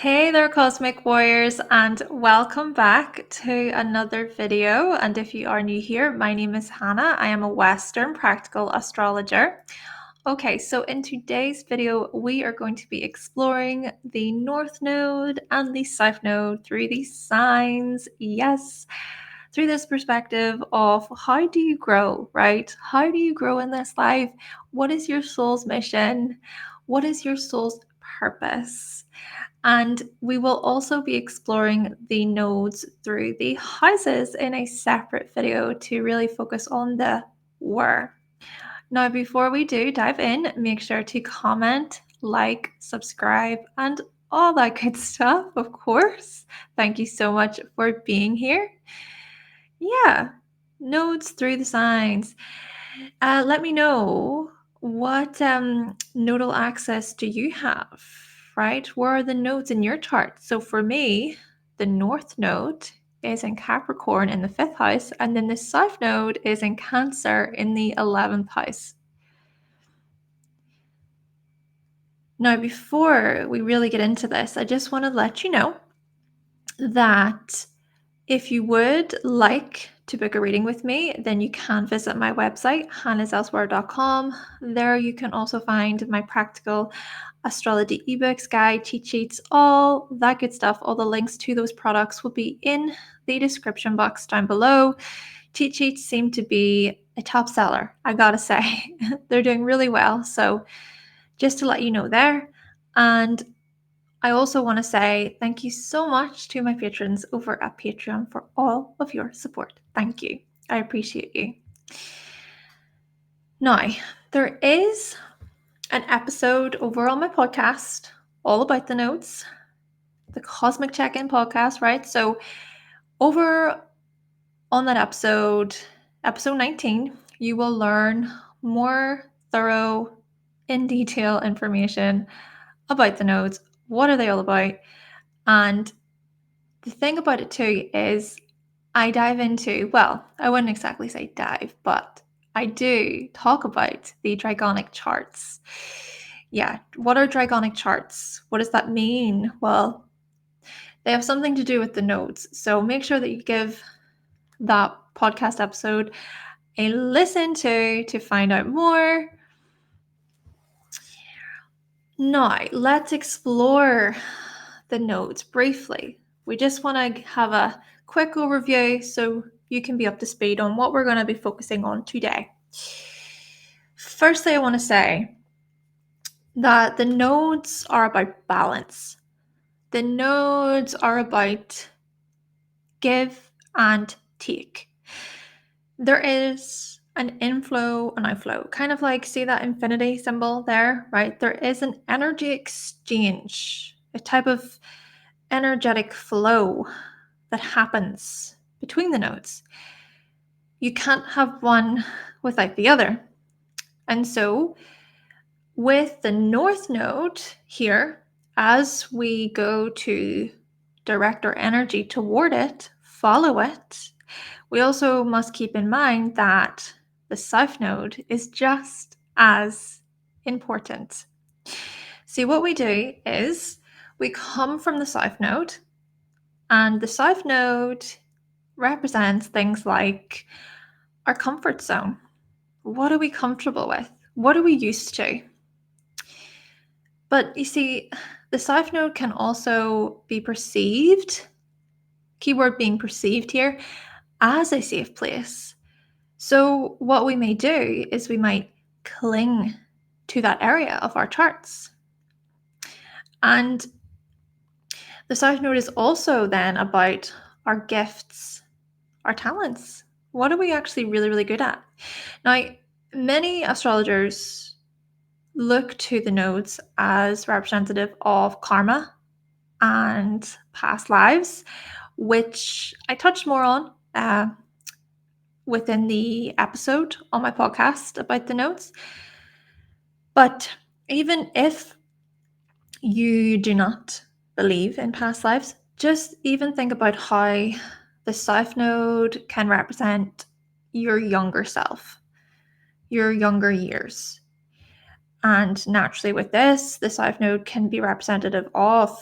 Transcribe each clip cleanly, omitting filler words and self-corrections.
Hey there, Cosmic Warriors, and welcome back to another video. And if you are new here, my name is Hannah. I am a Western Practical Astrologer. Okay, so in today's video, we are going to be exploring the North Node and the South Node through these signs. Yes, through this perspective of how do you grow, right? How do you grow in this life? What is your soul's mission? What is your soul's purpose? And we will also be exploring the nodes through the houses in a separate video to really focus on the where. Now, before we do dive in, make sure to comment, like, subscribe, and all that good stuff, of course. Thank you so much for being here. Yeah, nodes through the signs. Let me know what nodal access do you have, right? Where are the nodes in your chart? So for me, the North Node is in Capricorn in the 5th house, and then the South Node is in Cancer in the 11th house. Now, before we really get into this, I just want to let you know that if you would like to book a reading with me, then you can visit my website, hannahselsewhere.com. There you can also find my practical astrology ebooks, guide, cheat sheets, all that good stuff. All the links to those products will be in the description box down below. Cheat sheets seem to be a top seller, I gotta say. They're doing really well. So just to let you know there. And I also want to say thank you so much to my patrons over at Patreon for all of your support. Thank you. I appreciate you. Now, there is an episode over on my podcast all about the nodes, the Cosmic Check-In podcast, right? So over on that episode 19, you will learn more thorough, in detail information about the nodes. What are they all about? And the thing about it too is I dive into, well, I wouldn't exactly say dive, but I do talk about the dragonic charts. Yeah, what are dragonic charts? What does that mean? Well, they have something to do with the nodes. So make sure that you give that podcast episode a listen to find out more. Now, let's explore the nodes briefly. We just want to have a quick overview so you can be up to speed on what we're going to be focusing on today. Firstly, I want to say that the nodes are about balance. The nodes are about give and take. There is an inflow and outflow, kind of like, see that infinity symbol there, right? There is an energy exchange, a type of energetic flow that happens between the nodes. You can't have one without the other. And so with the North Node here, as we go to direct our energy toward it, follow it, we also must keep in mind that the South Node is just as important. See, what we do is we come from the South Node, and the South Node represents things like our comfort zone. What are we comfortable with? What are we used to? But you see, the South Node can also be perceived, keyword being perceived here, as a safe place. So what we may do is we might cling to that area of our charts. And the South Node is also then about our gifts, our talents. What are we actually really, really good at? Now, many astrologers look to the nodes as representative of karma and past lives, which I touched more on within the episode on my podcast about the nodes. But even if you do not believe in past lives, just even think about how the South Node can represent your younger self, your younger years. And naturally with this, the South Node can be representative of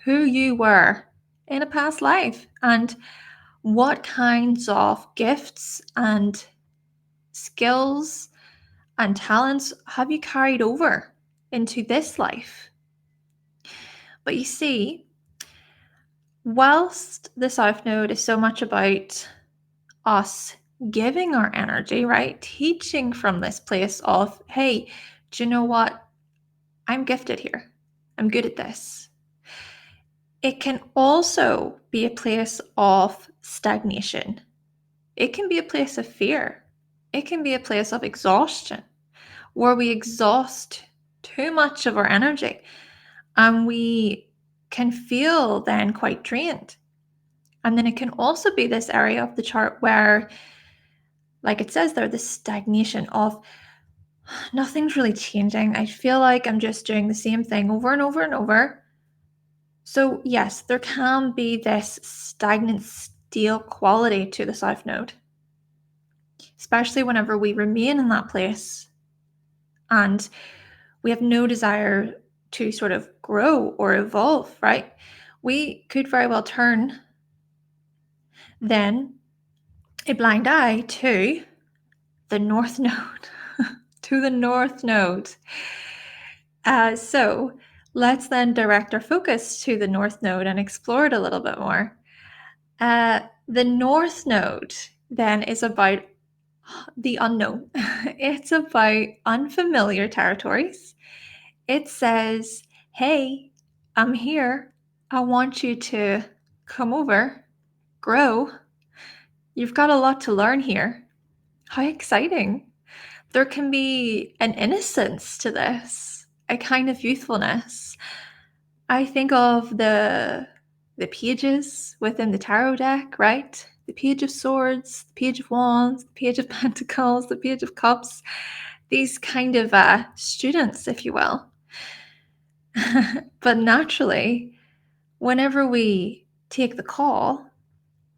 who you were in a past life and what kinds of gifts and skills and talents have you carried over into this life. But you see, whilst the South Node is so much about us giving our energy, right? Teaching from this place of, hey, do you know what? I'm gifted here. I'm good at this. It can also be a place of stagnation. It can be a place of fear. It can be a place of exhaustion where we exhaust too much of our energy and we can feel then quite drained. And then it can also be this area of the chart where, like it says there, the stagnation of nothing's really changing. I feel like I'm just doing the same thing over and over and over. So yes, there can be this stagnant, stale quality to the South Node, especially whenever we remain in that place and we have no desire to sort of grow or evolve, right? We could very well turn then a blind eye to the North Node, to the North Node. So let's then direct our focus to the North Node and explore it a little bit more. The North Node then is about the unknown. It's about unfamiliar territories. It says, hey, I'm here. I want you to come over, grow. You've got a lot to learn here. How exciting. There can be an innocence to this, a kind of youthfulness. I think of the pages within the tarot deck, right? The Page of Swords, the Page of Wands, the Page of Pentacles, the Page of Cups. These kind of students, if you will. But naturally, whenever we take the call,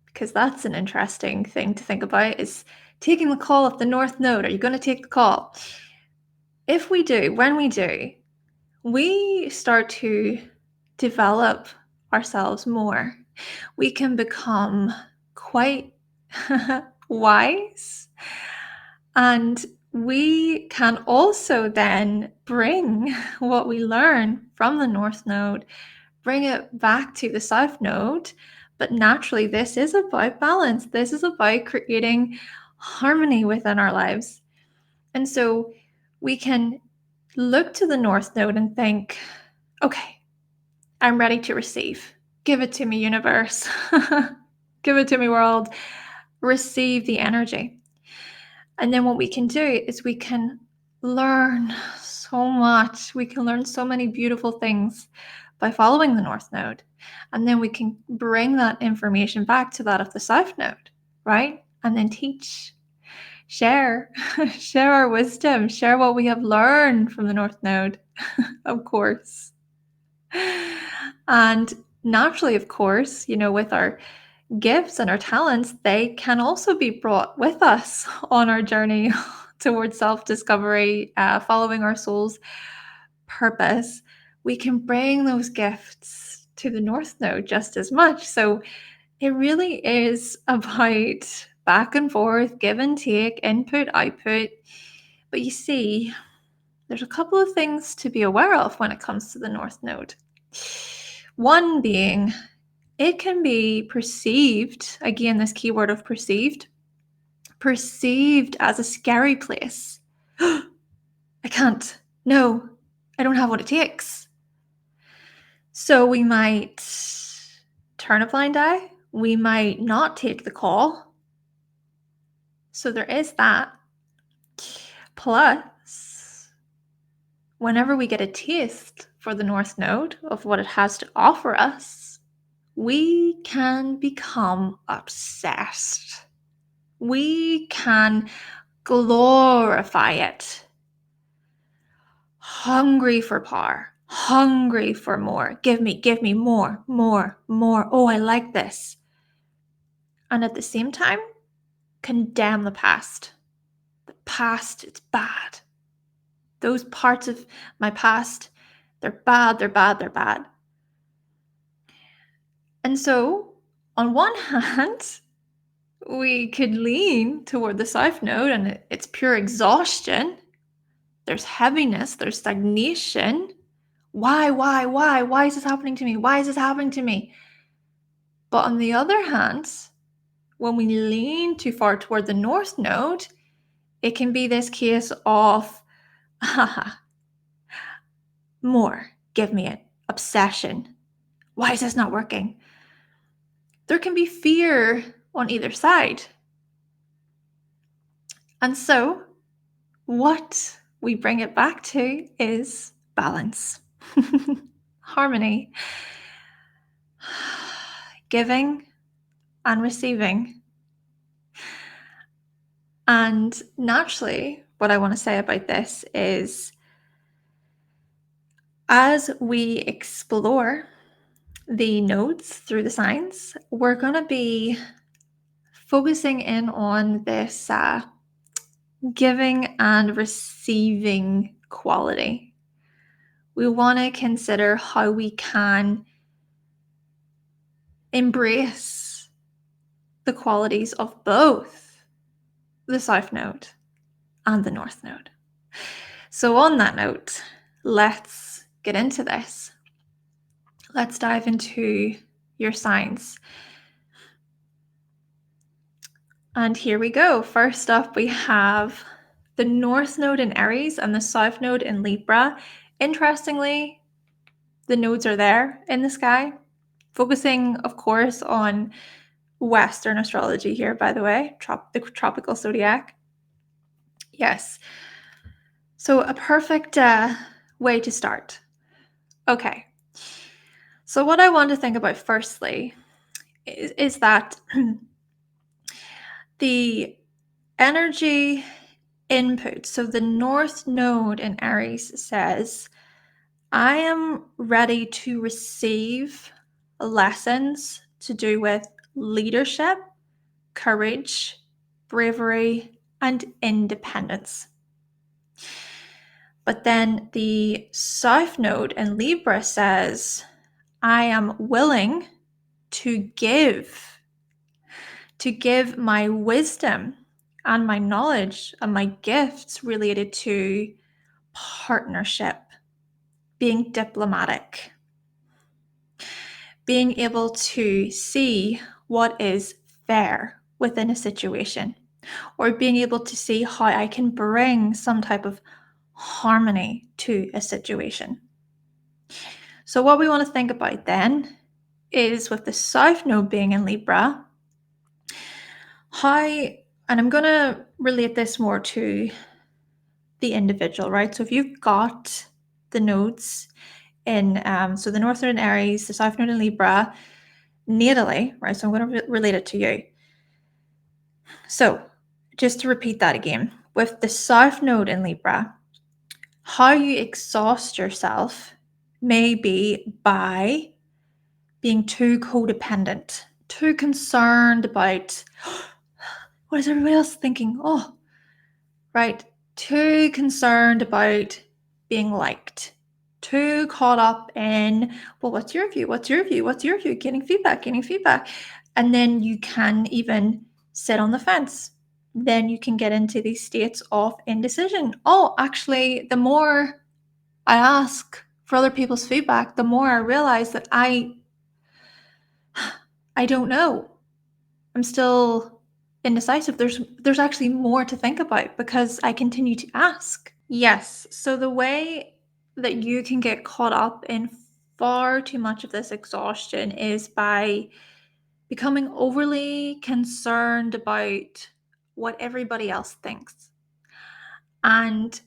because that's an interesting thing to think about, is taking the call of the North Node. Are you going to take the call? If we do, when we do, we start to develop ourselves more. We can become quite wise, and we can also then bring what we learn from the North Node, bring it back to the South Node. But naturally, this is about balance. This is about creating harmony within our lives. And so we can look to the North Node and think, okay, I'm ready to receive. Give it to me, universe. Give it to me, world. Receive the energy. And then what we can do is we can learn so much. We can learn so many beautiful things by following the North Node. And then we can bring that information back to that of the South Node, right? And then teach, share our wisdom, share what we have learned from the North Node, of course. And naturally, of course, with our gifts and our talents, they can also be brought with us on our journey towards self-discovery, following our soul's purpose. We can bring those gifts to the North Node just as much. So it really is about back and forth, give and take, input, output. But you see, there's a couple of things to be aware of when it comes to the North Node. One being, it can be perceived, again, this keyword of perceived as a scary place. I can't. No, I don't have what it takes. So we might turn a blind eye. We might not take the call. So there is that. Plus, whenever we get a taste for the North Node of what it has to offer us, we can become obsessed. We can glorify it. Hungry for power, hungry for more. Give me more. Oh, I like this. And at the same time, condemn the past. The past, it's bad. Those parts of my past, they're bad. And so, on one hand, we could lean toward the South Node and it's pure exhaustion. There's heaviness, there's stagnation. Why? Why is this happening to me? Why is this happening to me? But on the other hand, when we lean too far toward the North Node, it can be this case of, more, give me it, obsession. Why is this not working? There can be fear on either side. And so, what we bring it back to is balance, harmony, giving and receiving. And naturally, what I want to say about this is, as we explore the nodes through the signs, we're going to be focusing in on this giving and receiving quality. We want to consider how we can embrace the qualities of both the South Node and the North Node. So on that note, let's get into this. Let's dive into your signs. And here we go. First up, we have the North Node in Aries and the South Node in Libra. Interestingly, the nodes are there in the sky, focusing, of course, on Western astrology here, by the way, the tropical zodiac. Yes. So a perfect way to start. Okay. So what I want to think about firstly is that the energy input. So the North Node in Aries says, I am ready to receive lessons to do with leadership, courage, bravery, and independence. But then the South Node in Libra says, I am willing to give my wisdom and my knowledge and my gifts related to partnership, being diplomatic, being able to see what is fair within a situation, or being able to see how I can bring some type of harmony to a situation. So what we want to think about then is, with the South Node being in Libra, how, and I'm going to relate this more to the individual, right? So if you've got the nodes in, so the North Node in Aries, the South Node in Libra, natally, right? So I'm going to relate it to you. So just to repeat that again, with the South Node in Libra, how you exhaust yourself may be by being too codependent, too concerned about what is everybody else thinking? Oh, right. Too concerned about being liked, too caught up in, well, what's your view? What's your view? What's your view? Getting feedback. And then you can even sit on the fence. Then you can get into these states of indecision. Oh, actually, the more I ask for other people's feedback, the more I realize that I don't know. I'm still indecisive. There's actually more to think about because I continue to ask. Yes. So the way that you can get caught up in far too much of this exhaustion is by becoming overly concerned about what everybody else thinks. And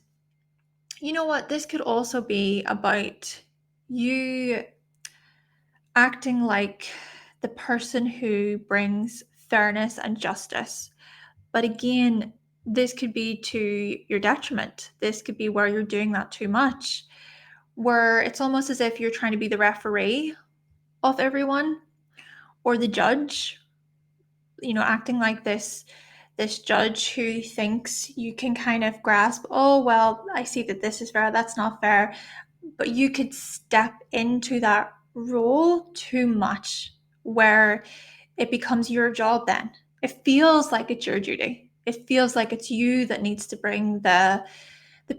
you know what? This could also be about you acting like the person who brings fairness and justice. But again, this could be to your detriment. This could be where you're doing that too much, where it's almost as if you're trying to be the referee of everyone, or the judge, acting like this judge who thinks you can kind of grasp, oh, well, I see that this is fair, that's not fair. But you could step into that role too much where it becomes your job then. It feels like it's your duty. It feels like it's you that needs to bring the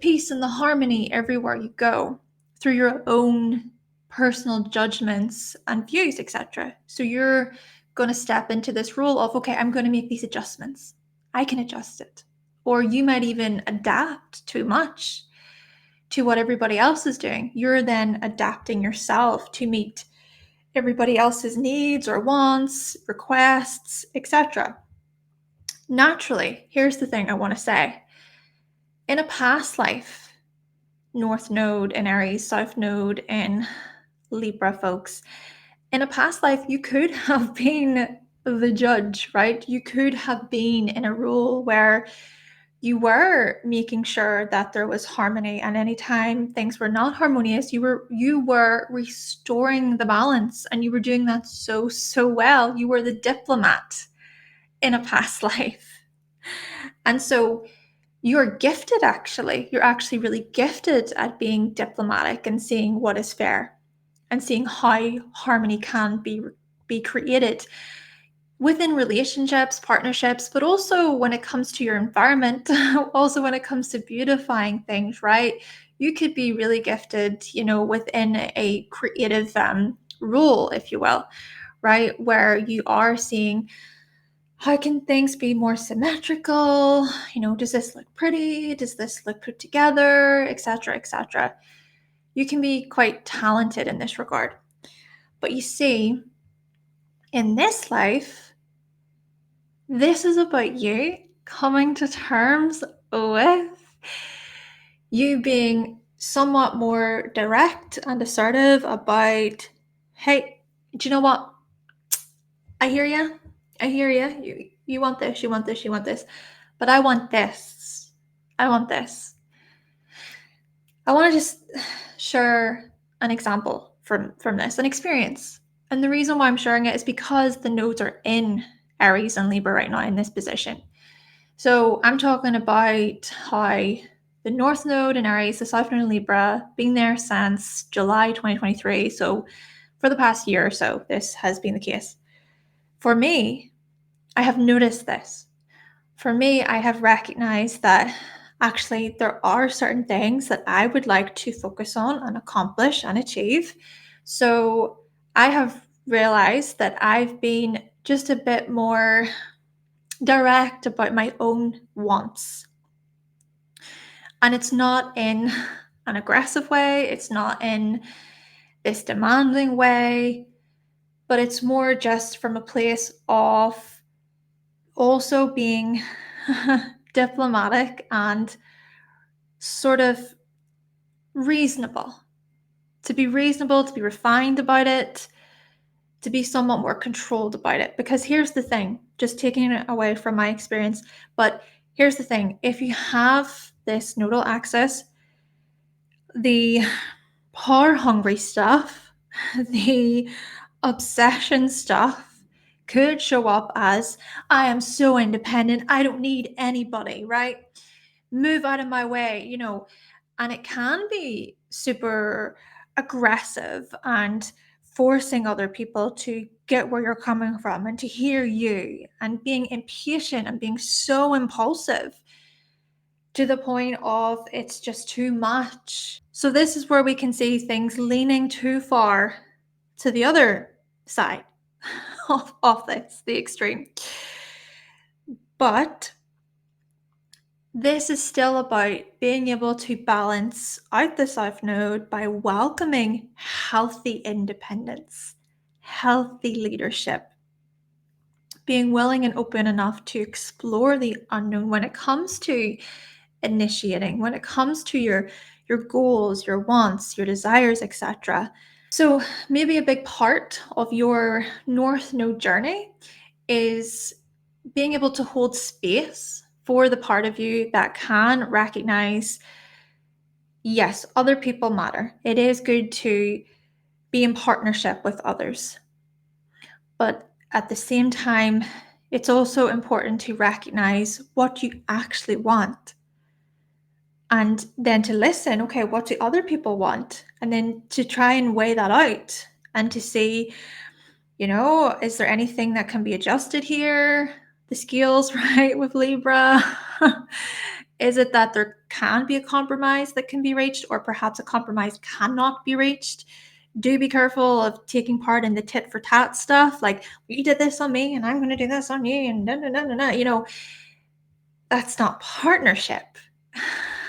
peace and the harmony everywhere you go through your own personal judgments and views, etc. So you're going to step into this role of, okay, I'm going to make these adjustments. I can adjust it. Or you might even adapt too much to what everybody else is doing. You're then adapting yourself to meet everybody else's needs or wants, requests, etc. Naturally, here's the thing I want to say. In a past life, North Node in Aries, South Node in Libra, folks, in a past life, you could have been the judge, right? You could have been in a role where you were making sure that there was harmony, and anytime things were not harmonious, you were restoring the balance, and you were doing that so well. You were the diplomat in a past life. And so you're gifted, actually. You're actually really gifted at being diplomatic and seeing what is fair and seeing how harmony can be created within relationships, partnerships, but also when it comes to your environment, also when it comes to beautifying things, right? You could be really gifted, within a creative role, if you will, right? Where you are seeing, how can things be more symmetrical? Does this look pretty? Does this look put together, etc., etc.? You can be quite talented in this regard. But you see, in this life, this is about you coming to terms with you being somewhat more direct and assertive about, hey, do you know what? I hear you. You want this, you want this, you want this. But I want this. I want this. I want to just share an example from this, an experience. And the reason why I'm sharing it is because the nodes are in Aries and Libra right now in this position. So I'm talking about how the North Node in Aries, the South Node in Libra, been there since July 2023. So for the past year or so, this has been the case. For me, I have noticed this. For me, I have recognized that actually there are certain things that I would like to focus on and accomplish and achieve. So I have realized that I've been just a bit more direct about my own wants. And it's not in an aggressive way, it's not in this demanding way, but it's more just from a place of also being diplomatic and sort of reasonable. To be reasonable, to be refined about it, to be somewhat more controlled about it. Because here's the thing, just taking it away from my experience, but here's the thing, if you have this nodal axis, the power-hungry stuff, the obsession stuff could show up as, I am so independent, I don't need anybody, right? Move out of my way, and it can be super aggressive and forcing other people to get where you're coming from and to hear you, and being impatient and being so impulsive to the point of it's just too much. So this is where we can see things leaning too far to the other side of this, the extreme. But this is still about being able to balance out the South Node by welcoming healthy independence, healthy leadership, being willing and open enough to explore the unknown when it comes to initiating, when it comes to your goals, your wants, your desires, etc. So maybe a big part of your North Node journey is being able to hold space for the part of you that can recognize, yes, other people matter. It is good to be in partnership with others. But at the same time, it's also important to recognize what you actually want. And then to listen, okay, what do other people want? And then to try and weigh that out and to see, Is there anything that can be adjusted here? The scales, right, with Libra? Is it that there can be a compromise that can be reached, or perhaps a compromise cannot be reached? Do be careful of taking part in the tit for tat stuff, like, well, you did this on me and I'm going to do this on you, and no. That's not partnership.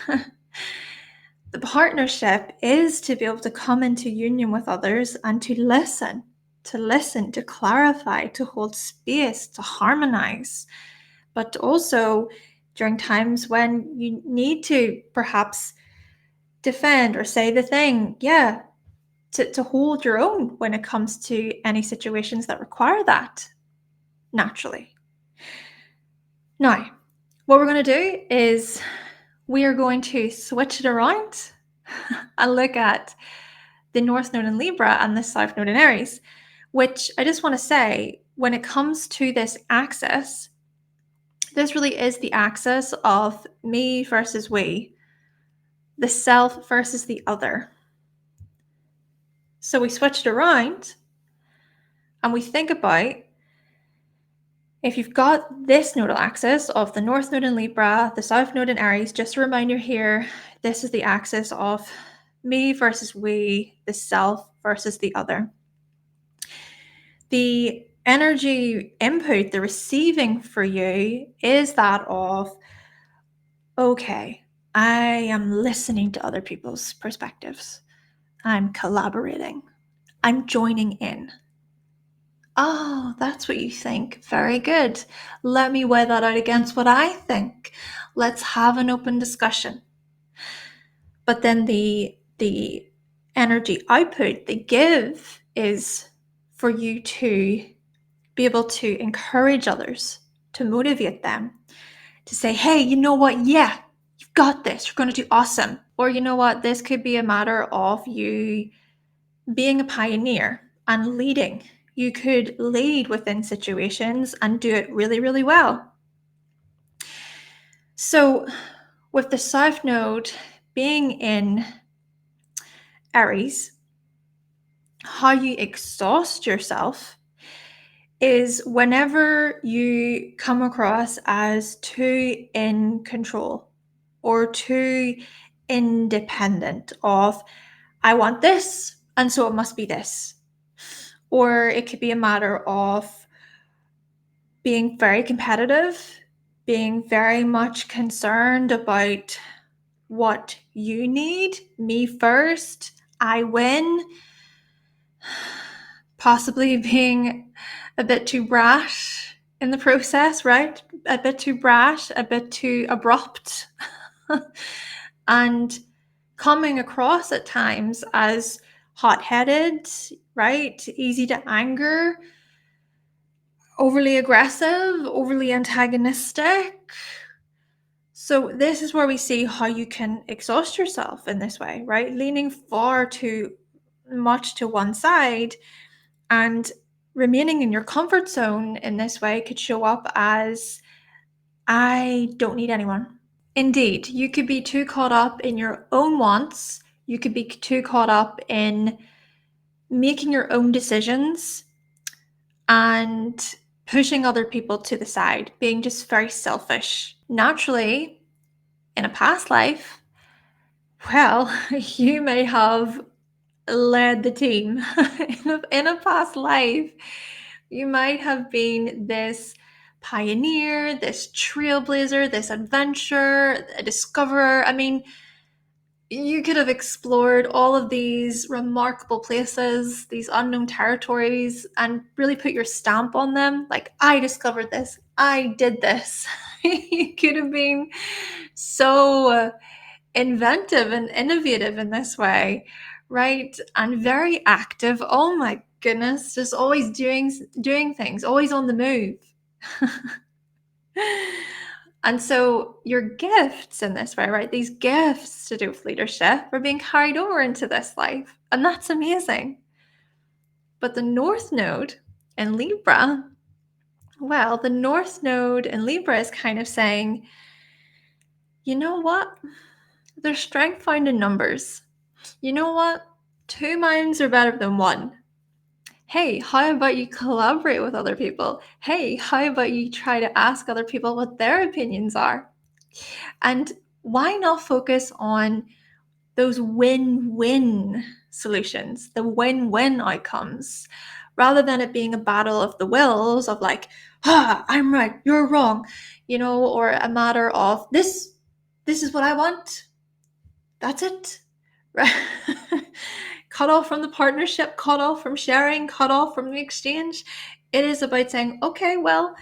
The partnership is to be able to come into union with others and to listen, to clarify, to hold space, to harmonize. But also during times when you need to perhaps defend or say the thing, to hold your own when it comes to any situations that require that, naturally. Now, what we're going to do is we are going to switch it around and look at the North Node in Libra and the South Node in Aries, which I just want to say, when it comes to this axis, this really is the axis of me versus we, the self versus the other. So we switched around and we think about, if you've got this nodal axis of the North Node in Libra, the South Node in Aries, just a reminder here, this is the axis of me versus we, the self versus the other. The energy input, the receiving for you, is that of, okay, I am listening to other people's perspectives. I'm collaborating. I'm joining in. Oh, that's what you think. Very good. Let me weigh that out against what I think. Let's have an open discussion. But then the energy output, the give, is for you to be able to encourage others, to motivate them, to say, hey, you know what? Yeah, you've got this. You're going to do awesome. Or you know what? This could be a matter of you being a pioneer and leading. You could lead within situations and do it really, really well. So with the South Node being in Aries, how you exhaust yourself is whenever you come across as too in control or too independent of, I want this, and so it must be this. Or it could be a matter of being very competitive, being very much concerned about what you need, me first, I win, possibly being a bit too brash in the process, right? A bit too brash, a bit too abrupt, and coming across at times as hot-headed, right? Easy to anger, overly aggressive, overly antagonistic. So this is where we see how you can exhaust yourself in this way, right? Leaning far too much to one side and remaining in your comfort zone in this way could show up as, I don't need anyone. Indeed, you could be too caught up in your own wants. You could be too caught up in making your own decisions and pushing other people to the side, being just very selfish. Naturally, in a past life, well, you may have led the team. in a past life, you might have been this pioneer, this trailblazer, this adventurer, a discoverer. I mean, you could have explored all of these remarkable places, these unknown territories, and really put your stamp on them. Like, I discovered this, I did this. You could have been so inventive and innovative in this way, right? And very active. Oh my goodness, just always doing things, always on the move. And so your gifts in this way, right? These gifts to do with leadership are being carried over into this life. And that's amazing. But the North Node in Libra, well, the North Node in Libra is kind of saying, you know what? There's strength found in numbers. You know what? 2 minds are better than one. Hey, how about you collaborate with other people? Hey, how about you try to ask other people what their opinions are? And why not focus on those win-win solutions, the win-win outcomes, rather than it being a battle of the wills of like, I'm right, you're wrong, or a matter of this is what I want. That's it. Right? Cut off from the partnership, cut off from sharing, cut off from the exchange. It is about saying, okay, well,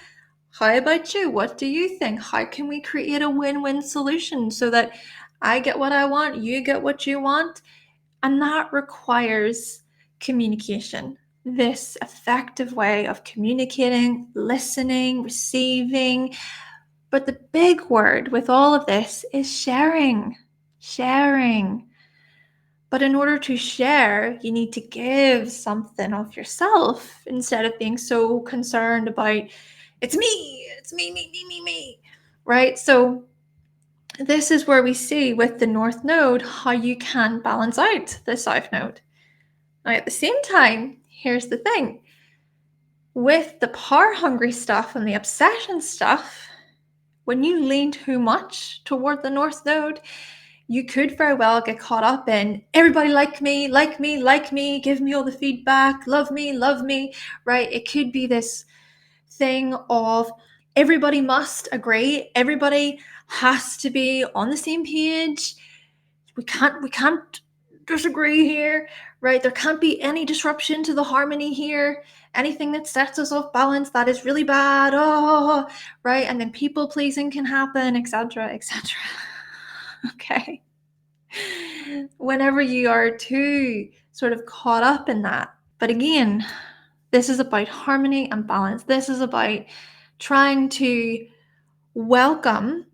how about you? What do you think? How can we create a win-win solution so that I get what I want, you get what you want? And that requires communication. This effective way of communicating, listening, receiving. But the big word with all of this is sharing. Sharing. But in order to share, you need to give something of yourself instead of being so concerned about it's me, right? So this is where we see with the North Node how you can balance out the South Node. Now, at the same time, here's the thing. With the power-hungry stuff and the obsession stuff, when you lean too much toward the North Node, you could very well get caught up in everybody like me, give me all the feedback, love me, right? It could be this thing of everybody must agree, everybody has to be on the same page. We can't disagree here, right? There can't be any disruption to the harmony here. Anything that sets us off balance, that is really bad. Oh, right? And then people pleasing can happen, etc., etc. Okay. Whenever you are too sort of caught up in that. But again, this is about harmony and balance. This is about trying to welcome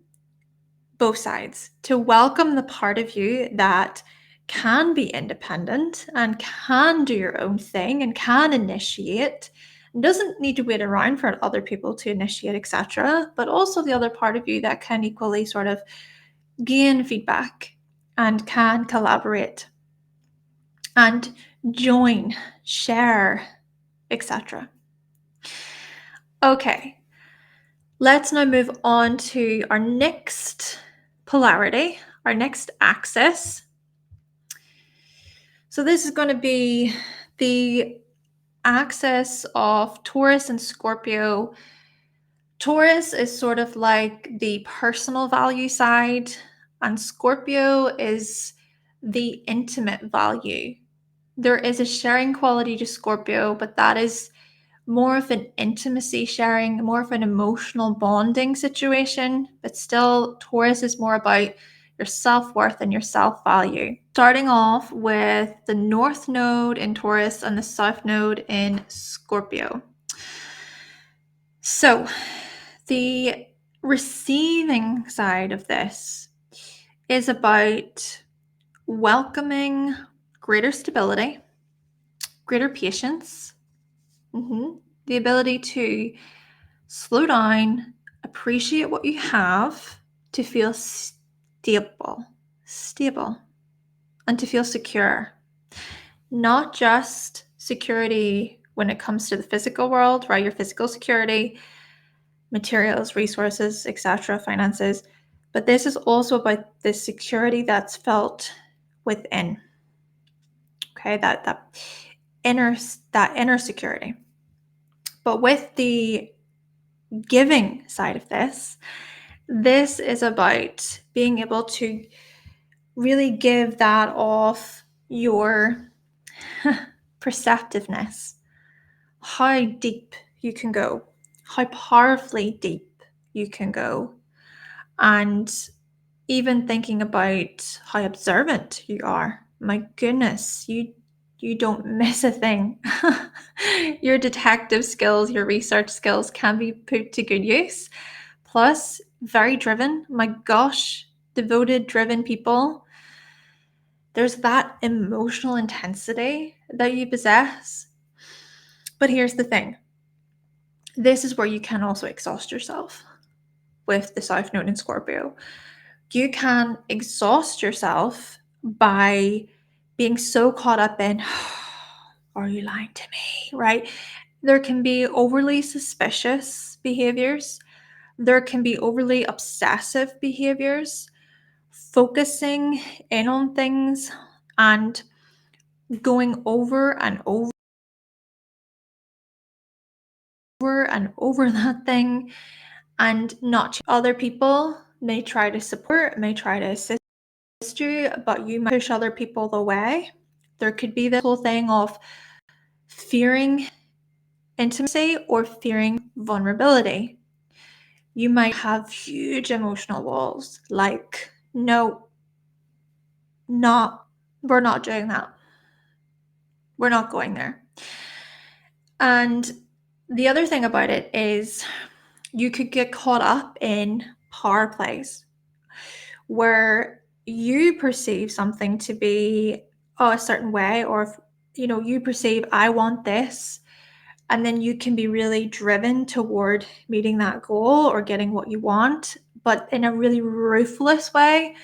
both sides, to welcome the part of you that can be independent and can do your own thing and can initiate, and doesn't need to wait around for other people to initiate, etc. But also the other part of you that can equally sort of gain feedback and can collaborate and join, share, etc. Okay, let's now move on to our next polarity, our next axis. So this is going to be the axis of Taurus and Scorpio. Taurus is sort of like the personal value side, and Scorpio is the intimate value. There is a sharing quality to Scorpio, but that is more of an intimacy sharing, more of an emotional bonding situation. But still, Taurus is more about your self-worth and your self-value. Starting off with the North Node in Taurus and the South Node in Scorpio. So the receiving side of this is about welcoming greater stability, greater patience, the ability to slow down, appreciate what you have, to feel stable, and to feel secure. Not just security when it comes to the physical world, right? Your physical security, materials, resources, etc., finances, but this is also about the security that's felt within. Okay, that inner security. But with the giving side of this is about being able to really give that off your perceptiveness, how deep you can go, how powerfully deep you can go, and even thinking about how observant you are. My goodness, you don't miss a thing. Your detective skills, your research skills can be put to good use. Plus, very driven. My gosh, devoted, driven people. There's that emotional intensity that you possess. But here's the thing. This is where you can also exhaust yourself with the South Node in Scorpio. You can exhaust yourself by being so caught up in Are you lying to me? Right? There can be overly suspicious behaviors. There can be overly obsessive behaviors, focusing in on things and going over and over and over that thing, and not other people may try to support, may try to assist you, but you might push other people away. There could be this whole thing of fearing intimacy or fearing vulnerability. You might have huge emotional walls, like, no, we're not doing that. We're not going there. And the other thing about it is you could get caught up in power plays where you perceive something to be a certain way, or if, you perceive, I want this, and then you can be really driven toward meeting that goal or getting what you want, but in a really ruthless way.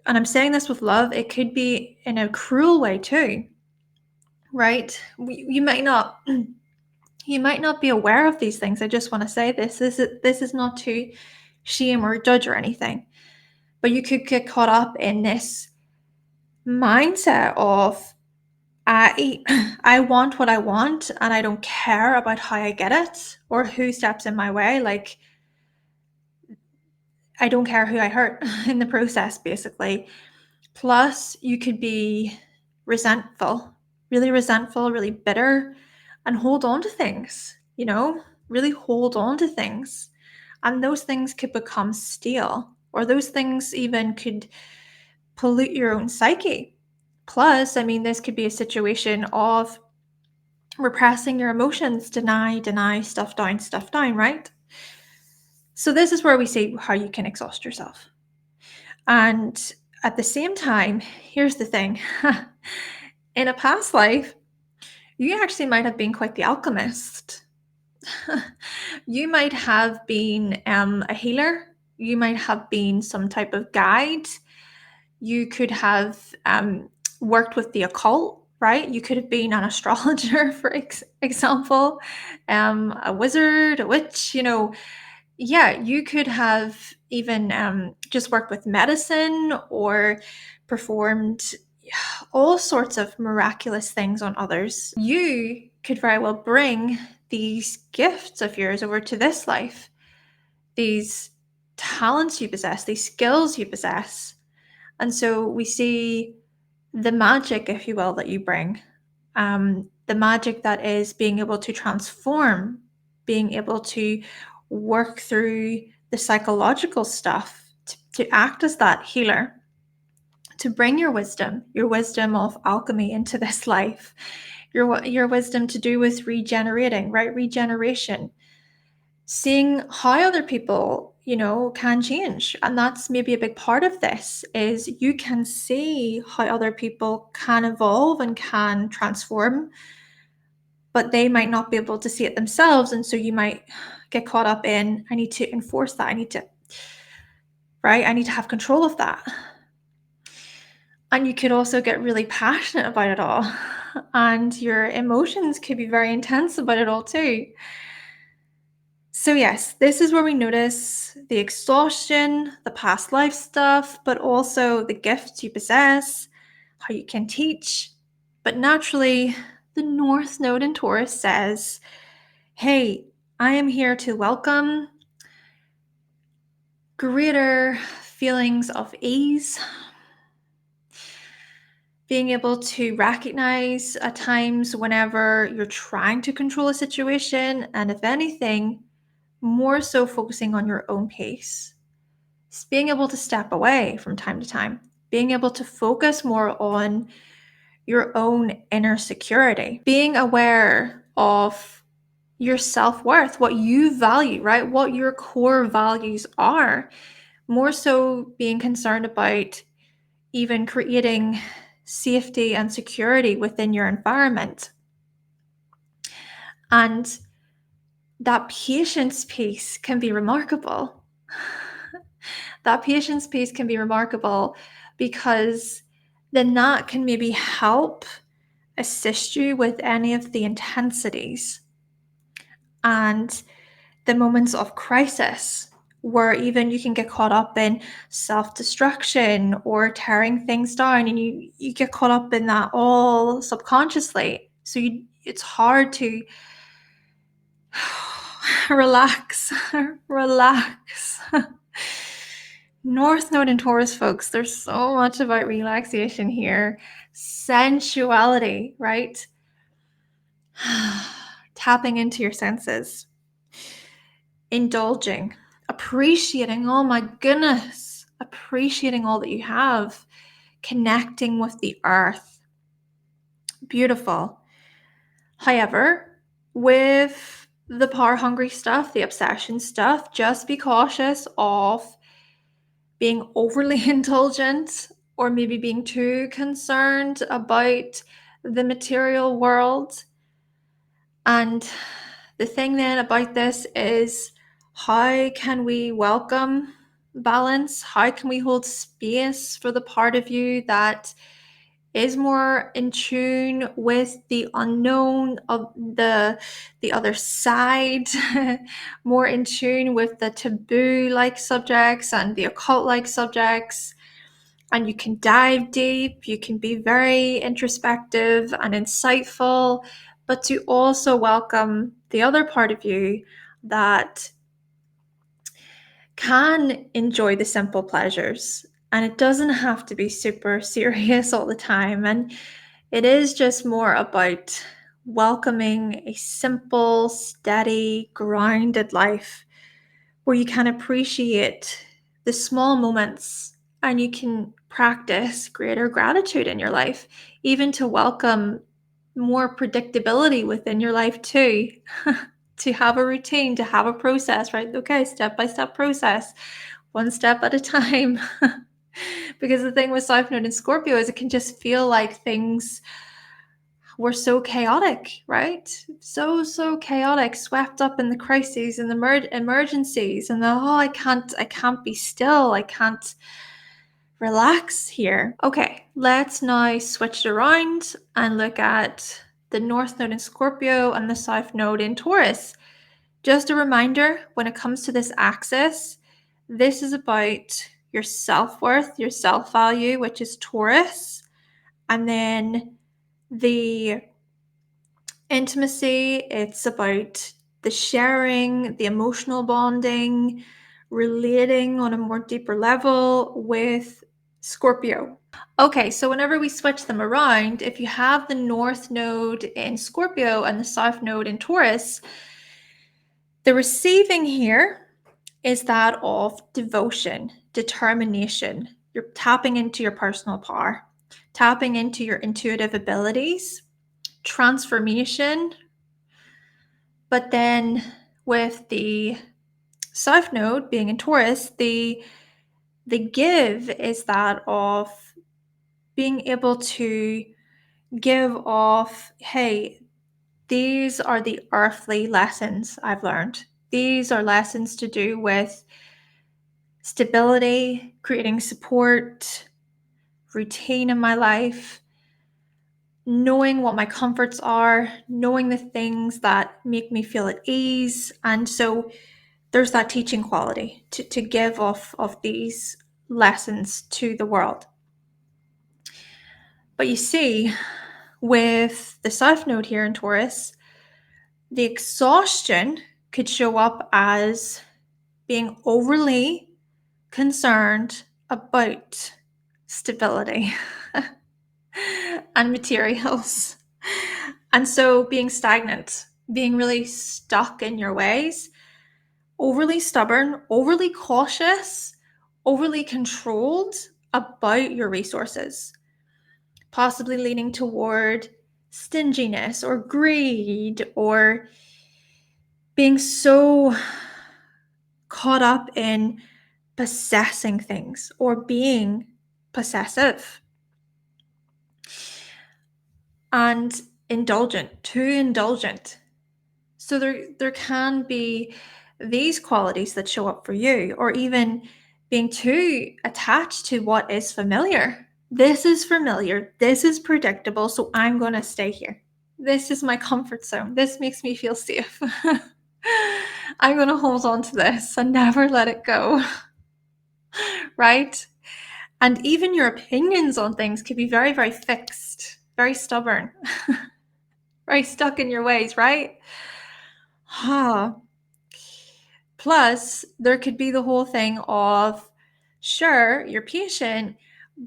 And I'm saying this with love. It could be in a cruel way too, right? You might not be aware of these things. I just want to say this is not to shame or judge or anything, but you could get caught up in this mindset of, I want what I want and I don't care about how I get it or who steps in my way. Like, I don't care who I hurt in the process, basically. Plus, you could be resentful, really bitter, and hold on to things, really hold on to things. And those things could become stale, or those things even could pollute your own psyche. Plus, this could be a situation of repressing your emotions, deny, stuff down, right? So this is where we see how you can exhaust yourself. And at the same time, here's the thing. In a past life, you actually might have been quite the alchemist. You might have been a healer. You might have been some type of guide. You could have worked with the occult, right? You could have been an astrologer, for example, a wizard, a witch, Yeah, you could have even just worked with medicine or performed all sorts of miraculous things on others. You could very well bring these gifts of yours over to this life, these talents you possess, these skills you possess. And so we see the magic, if you will, that you bring, the magic that is being able to transform, being able to work through the psychological stuff, to act as that healer, to bring your wisdom of alchemy into this life, your wisdom to do with regenerating, right? Regeneration, seeing how other people, can change. And that's maybe a big part of this, is you can see how other people can evolve and can transform, but they might not be able to see it themselves. And so you might get caught up in, I need to enforce that. I need to have control of that. And you could also get really passionate about it all. And your emotions could be very intense about it all too. So yes, this is where we notice the exhaustion, the past life stuff, but also the gifts you possess, how you can teach. But naturally, the North Node in Taurus says, hey, I am here to welcome greater feelings of ease, being able to recognize at times whenever you're trying to control a situation, and if anything, more so focusing on your own pace. It's being able to step away from time to time, being able to focus more on your own inner security, being aware of your self-worth, what you value, right? What your core values are, more so being concerned about even creating safety and security within your environment. And that patience piece can be remarkable. That patience piece can be remarkable because then that can maybe help assist you with any of the intensities and the moments of crisis, where even you can get caught up in self-destruction or tearing things down, and you get caught up in that all subconsciously. So it's hard to relax. North Node in Taurus, folks, there's so much about relaxation here. Sensuality, right? Tapping into your senses. Indulging. Appreciating, oh my goodness, appreciating all that you have. Connecting with the earth. Beautiful. However, with the power-hungry stuff, the obsession stuff, just be cautious of being overly indulgent or maybe being too concerned about the material world. And the thing then about this is, how can we welcome balance? How can we hold space for the part of you that is more in tune with the unknown of the other side, more in tune with the taboo-like subjects and the occult-like subjects, and you can dive deep, you can be very introspective and insightful, but to also welcome the other part of you that can enjoy the simple pleasures. And it doesn't have to be super serious all the time. And it is just more about welcoming a simple, steady, grounded life where you can appreciate the small moments and you can practice greater gratitude in your life, even to welcome more predictability within your life too. To have a routine, to have a process, right? Okay, step-by-step process, one step at a time. Because the thing with South Node in Scorpio is it can just feel like things were so chaotic, right? So chaotic, swept up in the crises and the emergencies, and I can't be still, I can't relax here. Okay, let's now switch it around and look at the North Node in Scorpio and the South Node in Taurus. Just a reminder, when it comes to this axis, this is about your self-worth, your self-value, which is Taurus, and then the intimacy, it's about the sharing, the emotional bonding, relating on a more deeper level with Scorpio. Okay, so whenever we switch them around, if you have the North Node in Scorpio and the South Node in Taurus, the receiving here is that of devotion, determination. You're tapping into your personal power, tapping into your intuitive abilities, transformation. But then with the South Node being in Taurus, the give is that of being able to give off, hey, these are the earthly lessons I've learned. These are lessons to do with stability, creating support, routine in my life, knowing what my comforts are, knowing the things that make me feel at ease. And so there's that teaching quality to give off of these lessons to the world. But you see, with the South Node here in Taurus, the exhaustion could show up as being overly concerned about stability and materials. And so being stagnant, being really stuck in your ways, overly stubborn, overly cautious, overly controlled about your resources, possibly leaning toward stinginess or greed, or being so caught up in possessing things or being possessive. And indulgent, too indulgent. So there can be these qualities that show up for you, or even being too attached to what is familiar. This is familiar. This is predictable. So I'm going to stay here. This is my comfort zone. This makes me feel safe. I'm going to hold on to this and never let it go. Right? And even your opinions on things could be very, very fixed, very stubborn, very stuck in your ways, right? Plus, there could be the whole thing of, sure, you're patient,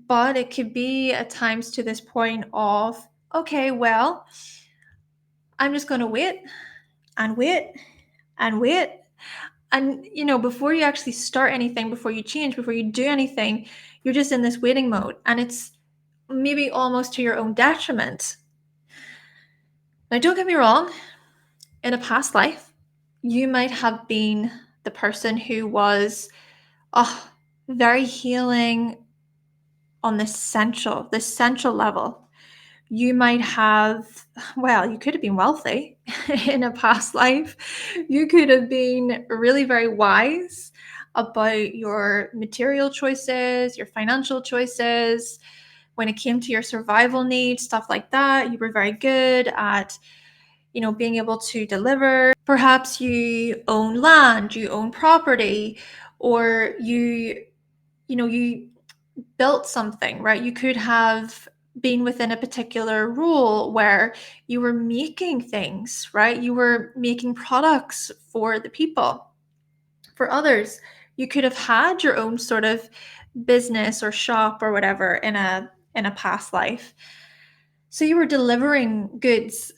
but it could be at times to this point of, okay, well, I'm just going to wait and wait and wait. And, before you actually start anything, before you change, before you do anything, you're just in this waiting mode. And it's maybe almost to your own detriment. Now, don't get me wrong. In a past life, you might have been the person who was very healing on the central level. You might have, you could have been wealthy in a past life. You could have been really very wise about your material choices, your financial choices. When it came to your survival needs, stuff like that, you were very good at, being able to deliver. Perhaps you own land, you own property, or you built something, right? You could have been within a particular role where you were making things, right? You were making products for the people, for others. You could have had your own sort of business or shop or whatever in a past life. So you were delivering goods.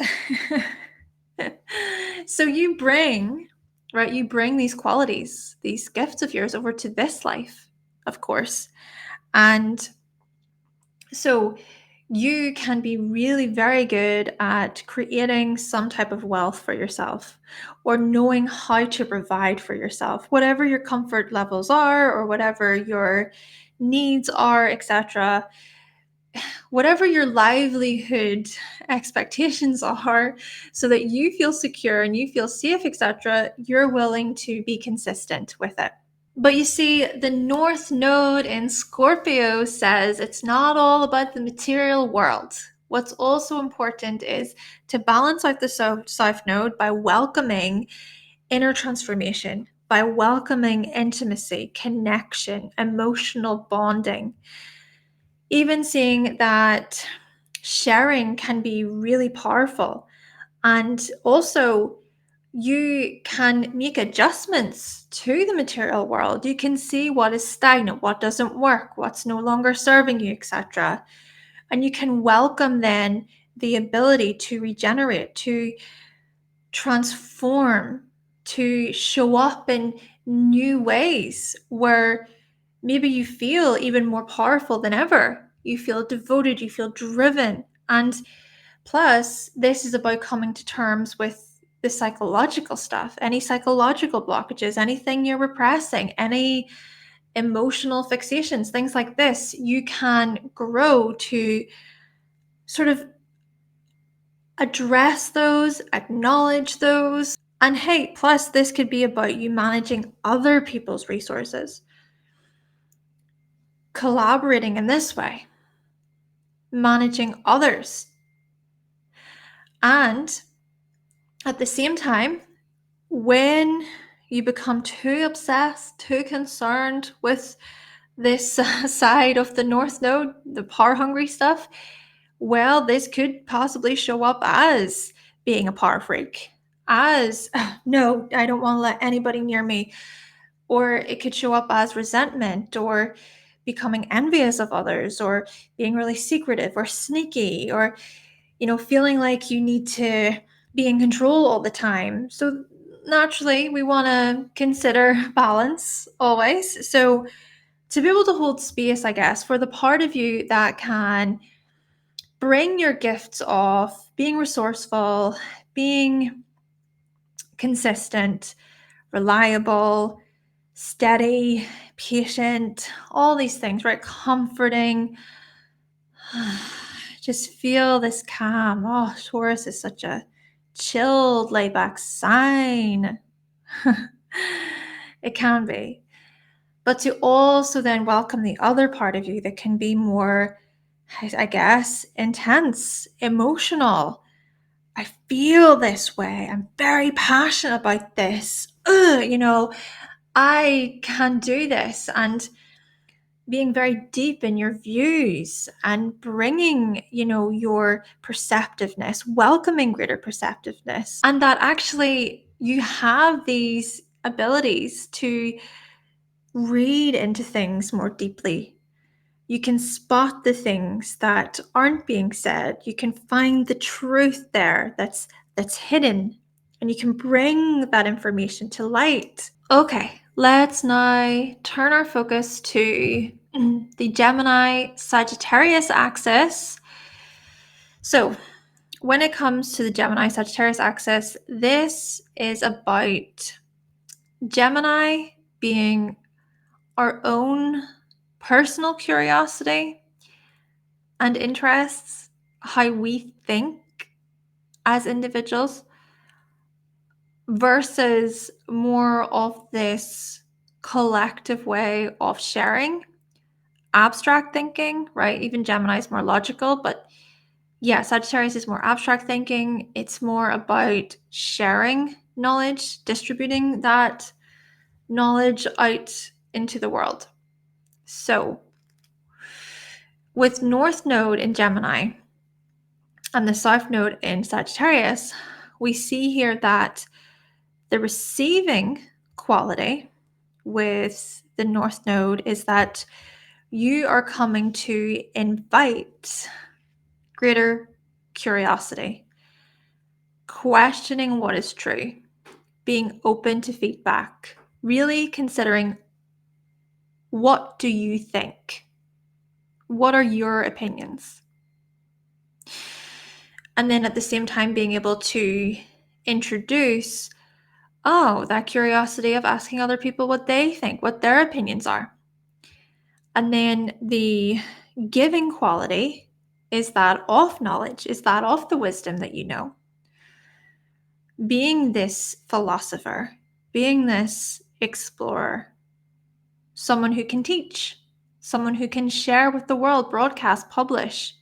So you bring these qualities, these gifts of yours over to this life, of course. And so you can be really very good at creating some type of wealth for yourself, or knowing how to provide for yourself, whatever your comfort levels are, or whatever your needs are, etc. Whatever your livelihood expectations are, so that you feel secure and you feel safe, etc., you're willing to be consistent with it. But you see, the North Node in Scorpio says it's not all about the material world. What's also important is to balance out the South Node by welcoming inner transformation, by welcoming intimacy, connection, emotional bonding. Even seeing that sharing can be really powerful. And also, you can make adjustments to the material world. You can see what is stagnant, what doesn't work, what's no longer serving you, etc. And you can welcome then the ability to regenerate, to transform, to show up in new ways where maybe you feel even more powerful than ever. You feel devoted, you feel driven. And plus, this is about coming to terms with the psychological stuff, any psychological blockages, anything you're repressing, any emotional fixations, things like this. You can grow to sort of address those, acknowledge those. And hey, plus, this could be about you managing other people's resources, collaborating in this way, managing others. And at the same time, when you become too obsessed, too concerned with this side of the North Node, the power-hungry stuff, well, this could possibly show up as being a power freak, as, no, I don't want to let anybody near me. Or it could show up as resentment, or becoming envious of others, or being really secretive or sneaky, or, feeling like you need to be in control all the time. So naturally, we want to consider balance always. So to be able to hold space, I guess, for the part of you that can bring your gifts off, being resourceful, being consistent, reliable, steady, patient, all these things, right? Comforting. Just feel this calm. Oh, Taurus is such a chilled, laid back sign. It can be. But to also then welcome the other part of you that can be more I guess, intense, emotional. I feel this way. I'm very passionate about this. I can do this. And being very deep in your views and bringing, your perceptiveness, welcoming greater perceptiveness. And that actually you have these abilities to read into things more deeply. You can spot the things that aren't being said. You can find the truth there that's hidden, and you can bring that information to light. Okay, let's now turn our focus to the Gemini Sagittarius axis. So, when it comes to the Gemini Sagittarius axis, this is about Gemini being our own personal curiosity and interests, how we think as individuals, versus more of this collective way of sharing, abstract thinking, right? Even Gemini is more logical, but yeah, Sagittarius is more abstract thinking. It's more about sharing knowledge, distributing that knowledge out into the world. So, with North Node in Gemini and the South Node in Sagittarius, we see here that the receiving quality with the North Node is that you are coming to invite greater curiosity, questioning what is true, being open to feedback, really considering, what do you think? What are your opinions? And then at the same time being able to introduce, that curiosity of asking other people what they think, what their opinions are. And then the giving quality is that of knowledge, is that of the wisdom that you know. Being this philosopher, being this explorer, someone who can teach, someone who can share with the world, broadcast, publish,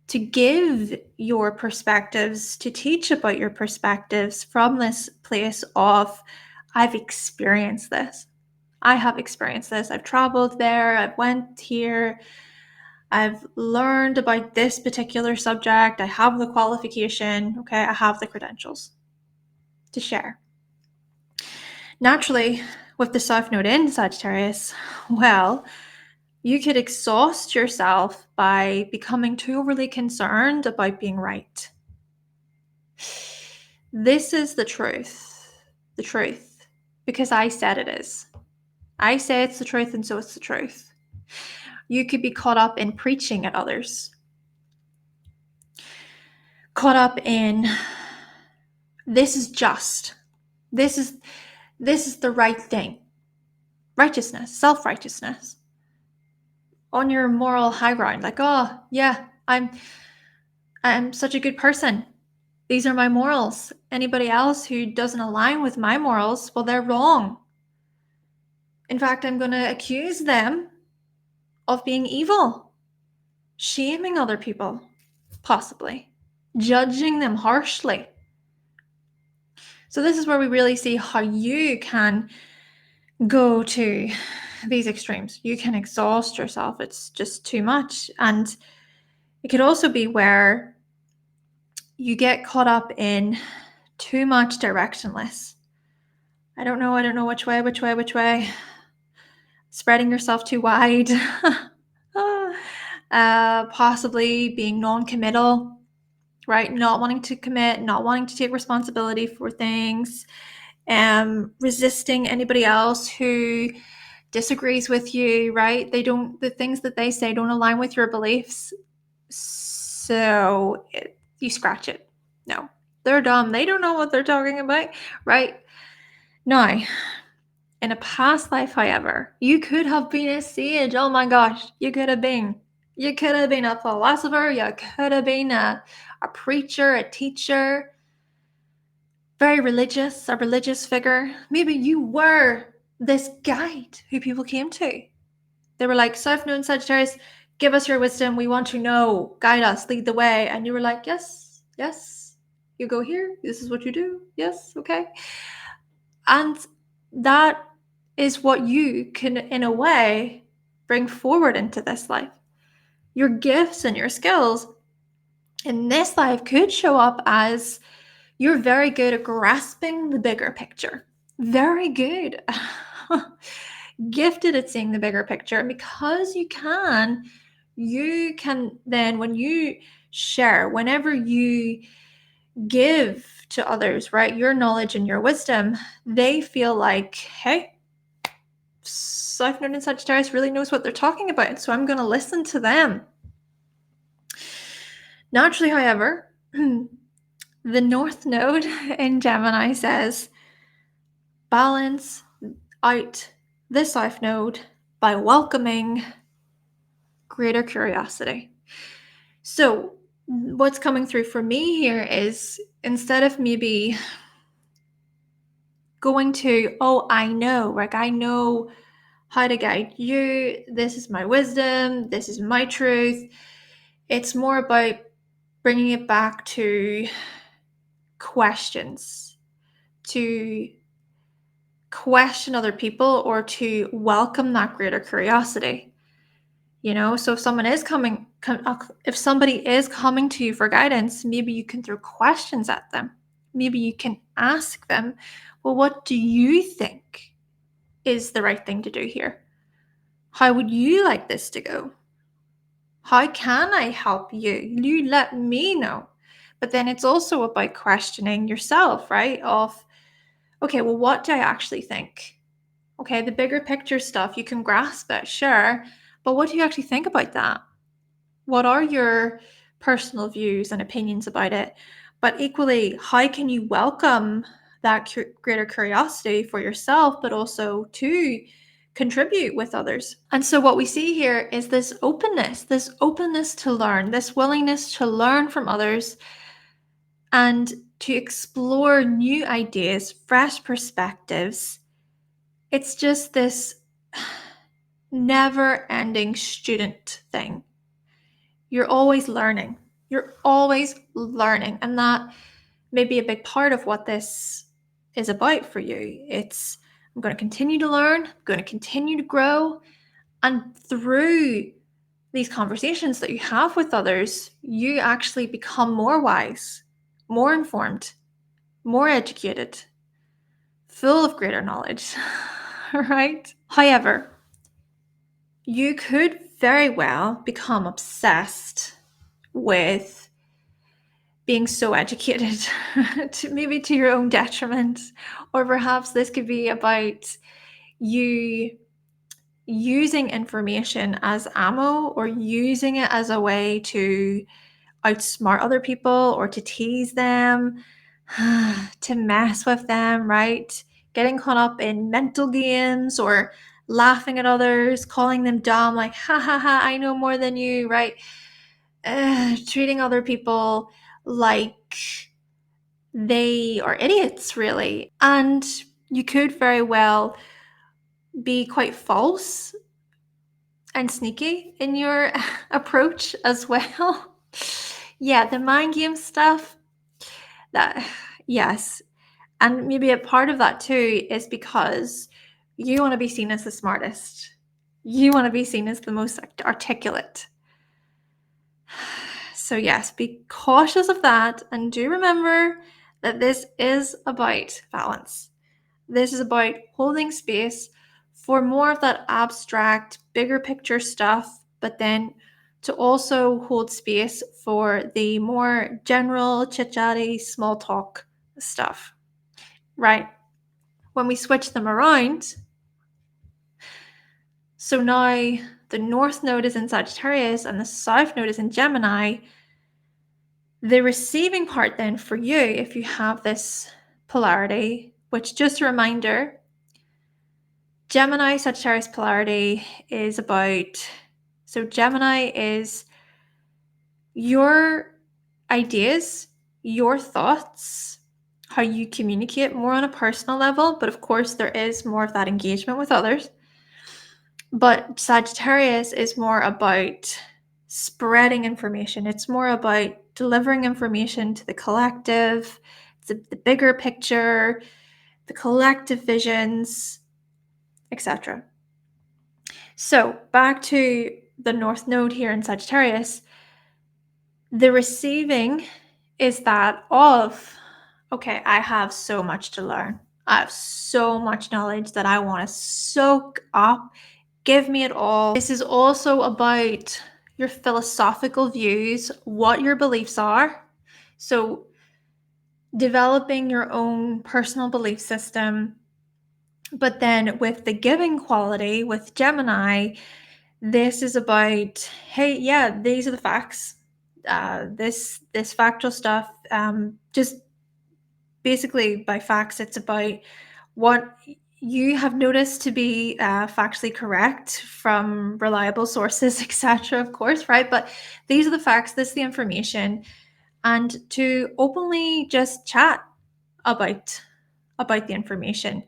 to give your perspectives, to teach about your perspectives from this place of, I've experienced this. I have experienced this. I've traveled there. I've went here. I've learned about this particular subject. I have the qualification. Okay, I have the credentials to share. Naturally, with the South Node in Sagittarius, well, you could exhaust yourself by becoming too overly concerned about being right. This is the truth, because I said it is. I say it's the truth, and so it's the truth. You could be caught up in preaching at others, caught up in, this is just, this is the right thing. Righteousness, self-righteousness. On your moral high ground, like, oh yeah, I'm such a good person. These are my morals. Anybody else who doesn't align with my morals, well, they're wrong. In fact, I'm going to accuse them of being evil, shaming other people, possibly, judging them harshly. So this is where we really see how you can go to these extremes. You can exhaust yourself. It's just too much. And it could also be where you get caught up in too much directionless. I don't know which way. Spreading yourself too wide. Possibly being non-committal, right? Not wanting to commit, not wanting to take responsibility for things, resisting anybody else who disagrees with you, right? The things that they say don't align with your beliefs. So you scratch it. No, they're dumb. They don't know what they're talking about, right? Now, in a past life, however, you could have been a sage. Oh my gosh, you could have been. You could have been a philosopher. You could have been a preacher, a teacher, very religious, a religious figure. Maybe you were this guide who people came to. They were like, South Node Sagittarius, give us your wisdom. We want to know, guide us, lead the way. And you were like, yes, yes, you go here. This is what you do. Yes, okay. And that is what you can, in a way, bring forward into this life. Your gifts and your skills in this life could show up as you're very good at grasping the bigger picture. Very good. Gifted at seeing the bigger picture. And because you can then, when you share, whenever you give to others, right, your knowledge and your wisdom, they feel like, hey, South Node in Sagittarius really knows what they're talking about, so I'm going to listen to them. Naturally, however, the North Node in Gemini says, balance out the South Node by welcoming greater curiosity. So what's coming through for me here is, instead of maybe going to, oh, I know, like I know how to guide you, this is my wisdom, this is my truth, it's more about bringing it back to questions, to question other people, or to welcome that greater curiosity. You know, so if somebody is coming to you for guidance, maybe you can throw questions at them. Maybe you can ask them, well, what do you think is the right thing to do here? How would you like this to go? How can I help you? You let me know. But then it's also about questioning yourself, right? Of, okay, well, what do I actually think? Okay, the bigger picture stuff, you can grasp it, sure. But what do you actually think about that? What are your personal views and opinions about it? But equally, how can you welcome that greater curiosity for yourself, but also to contribute with others? And so what we see here is this openness to learn, this willingness to learn from others and to explore new ideas, fresh perspectives. It's just this never-ending student thing. You're always learning. And that may be a big part of what this is about for you. It's, I'm going to continue to learn, I'm going to continue to grow. And through these conversations that you have with others, you actually become more wise, more informed, more educated, full of greater knowledge, right? However, you could very well become obsessed with being so educated, maybe to your own detriment. Or perhaps this could be about you using information as ammo, or using it as a way to outsmart other people, or to tease them, to mess with them, right? Getting caught up in mental games, or laughing at others, calling them dumb, like, ha ha ha, I know more than you, right? Treating other people like they are idiots, really. And you could very well be quite false and sneaky in your approach as well. Yeah, the mind game stuff, that, yes. And maybe a part of that too is because you want to be seen as the smartest. You want to be seen as the most articulate. So yes, be cautious of that, and do remember that this is about balance. This is about holding space for more of that abstract, bigger picture stuff, but then to also hold space for the more general, chit-chatty, small talk stuff, right? When we switch them around, so now the North Node is in Sagittarius and the South Node is in Gemini. The receiving part then for you, if you have this polarity, which, just a reminder, Gemini Sagittarius polarity is about, so Gemini is your ideas, your thoughts, how you communicate more on a personal level, but of course there is more of that engagement with others. But Sagittarius is more about spreading information. It's more about delivering information to the collective, the bigger picture, the collective visions, etc. So back to the North Node here in Sagittarius, the receiving is that of, okay, I have so much to learn. I have so much knowledge that I want to soak up. Give me it all. This is also about your philosophical views, what your beliefs are. So developing your own personal belief system. But then with the giving quality, with Gemini, this is about, hey, yeah, these are the facts. This factual stuff, just basically by facts, it's about what you have noticed to be factually correct from reliable sources, etc., of course, right? But these are the facts, this is the information, and to openly just chat about the information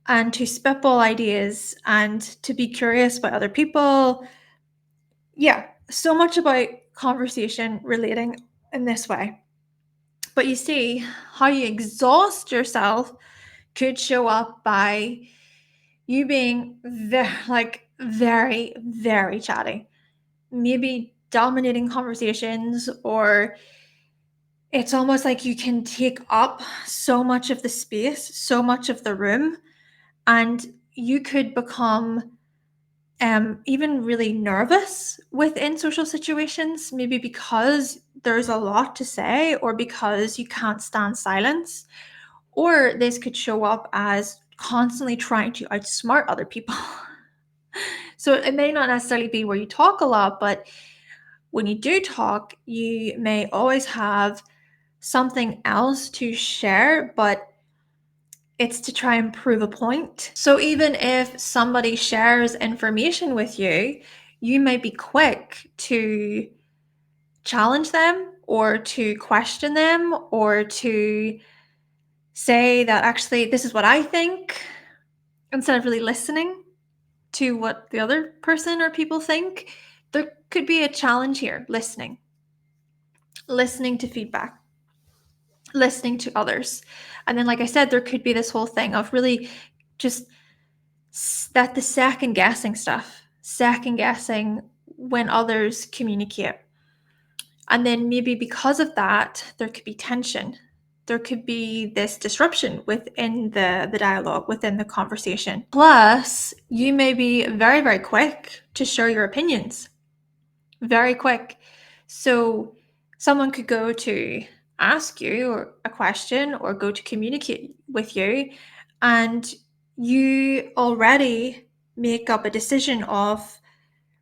and to spitball ideas and to be curious about other people. Yeah, so much about conversation relating in this way. But you see, how you exhaust yourself could show up by you being very, very chatty, maybe dominating conversations, or it's almost like you can take up so much of the space, so much of the room, and you could become even really nervous within social situations, maybe because there's a lot to say or because you can't stand silence. Or this could show up as constantly trying to outsmart other people. So it may not necessarily be where you talk a lot, but when you do talk, you may always have something else to share, but it's to try and prove a point. So even if somebody shares information with you, you may be quick to challenge them or to question them or to say that actually this is what I think, instead of really listening to what the other person or people think. There could be a challenge here, listening to feedback, listening to others. And then, like I said, there could be this whole thing of really just that the second guessing stuff, second guessing when others communicate. And then maybe because of that, there could be tension. There could be this disruption within the dialogue, within the conversation. Plus, you may be very, very quick to share your opinions. Very quick. So someone could go to ask you a question or go to communicate with you, and you already make up a decision of,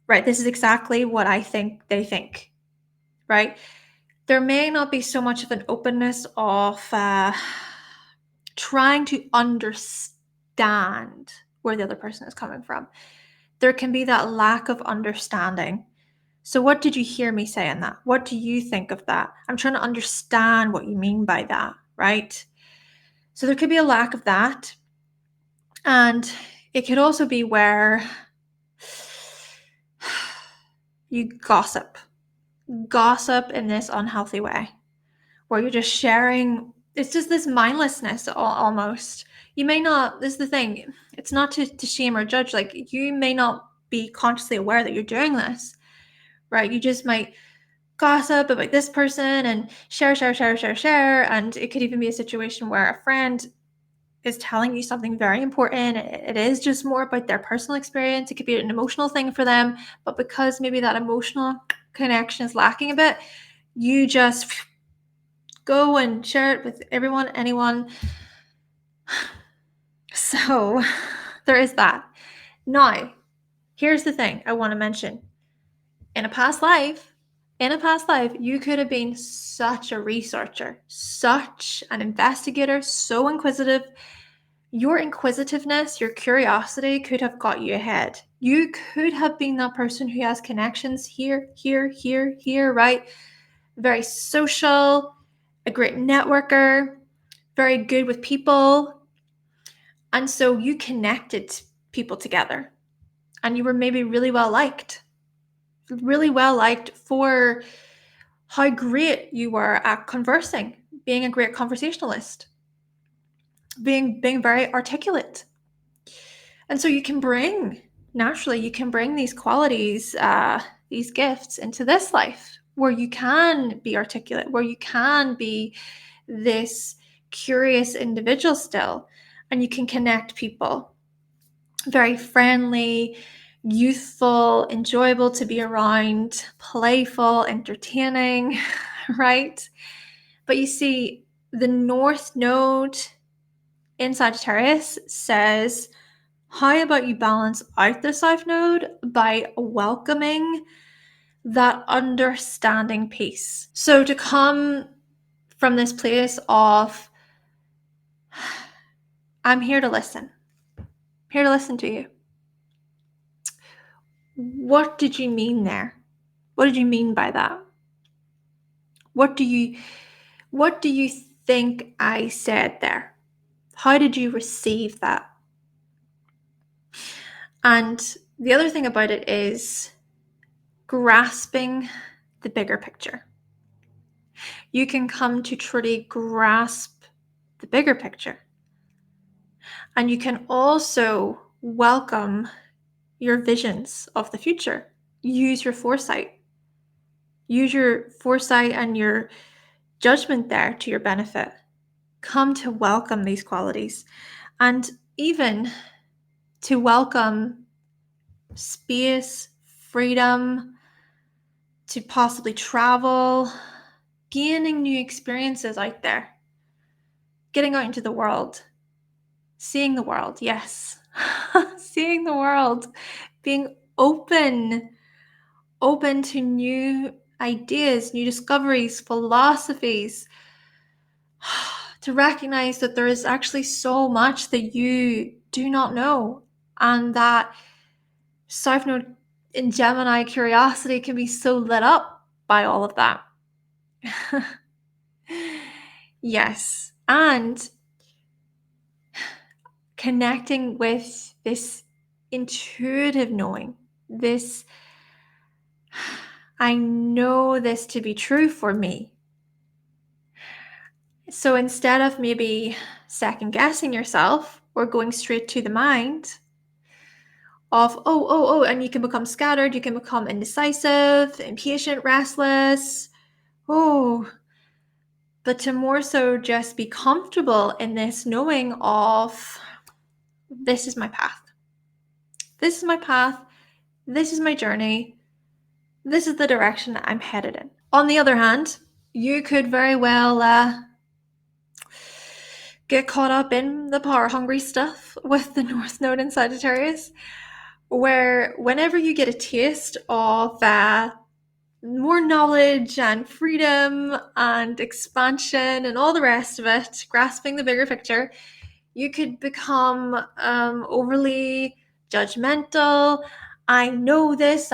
right, this is exactly what I think they think, right? There may not be so much of an openness of trying to understand where the other person is coming from. There can be that lack of understanding. So what did you hear me say in that? What do you think of that? I'm trying to understand what you mean by that, right? So there could be a lack of that. And it could also be where you gossip in this unhealthy way, where you're just sharing. It's just this mindlessness almost. You may not, this is the thing, it's not to shame or judge. Like, you may not be consciously aware that you're doing this, right? You just might gossip about this person and share. And it could even be a situation where a friend is telling you something very important. It is just more about their personal experience. It could be an emotional thing for them, but because maybe that emotional connection is lacking a bit, you just go and share it with everyone, anyone. So there is that. Now, here's the thing I want to mention. In a past life, you could have been such a researcher, such an investigator, so inquisitive. Your inquisitiveness, your curiosity could have got you ahead. You could have been that person who has connections here, right? Very social, a great networker, very good with people. And so you connected people together. and you were maybe really well liked for how great you were at conversing, being a great conversationalist, being very articulate. And so you can bring these qualities, these gifts into this life where you can be articulate, where you can be this curious individual still, and you can connect people. Very friendly, youthful, enjoyable to be around, playful, entertaining, right? But you see, the North Node in Sagittarius says, how about you balance out the South Node by welcoming that understanding piece? So to come from this place of, I'm here to listen. I'm here to listen to you. What did you mean there? What did you mean by that? What do you think I said there? How did you receive that? And the other thing about it is grasping the bigger picture. You can come to truly grasp the bigger picture. And you can also welcome your visions of the future. Use your foresight. Use your foresight and your judgment there to your benefit. Come to welcome these qualities, and even to welcome space, freedom, to possibly travel, gaining new experiences out there, getting out into the world, seeing the world, yes, seeing the world, being open to new ideas, new discoveries, philosophies, to recognize that there is actually so much that you do not know, and that South Node in Gemini curiosity can be so lit up by all of that. Yes, and connecting with this intuitive knowing, this, I know this to be true for me. So instead of maybe second guessing yourself or going straight to the mind of, and you can become scattered, you can become indecisive, impatient, restless, but to more so just be comfortable in this knowing of, this is my path. This is my path. This is my journey. This is the direction I'm headed in. On the other hand, you could very well get caught up in the power-hungry stuff with the North Node in Sagittarius, where whenever you get a taste of more knowledge and freedom and expansion and all the rest of it, grasping the bigger picture, you could become overly judgmental. I know this,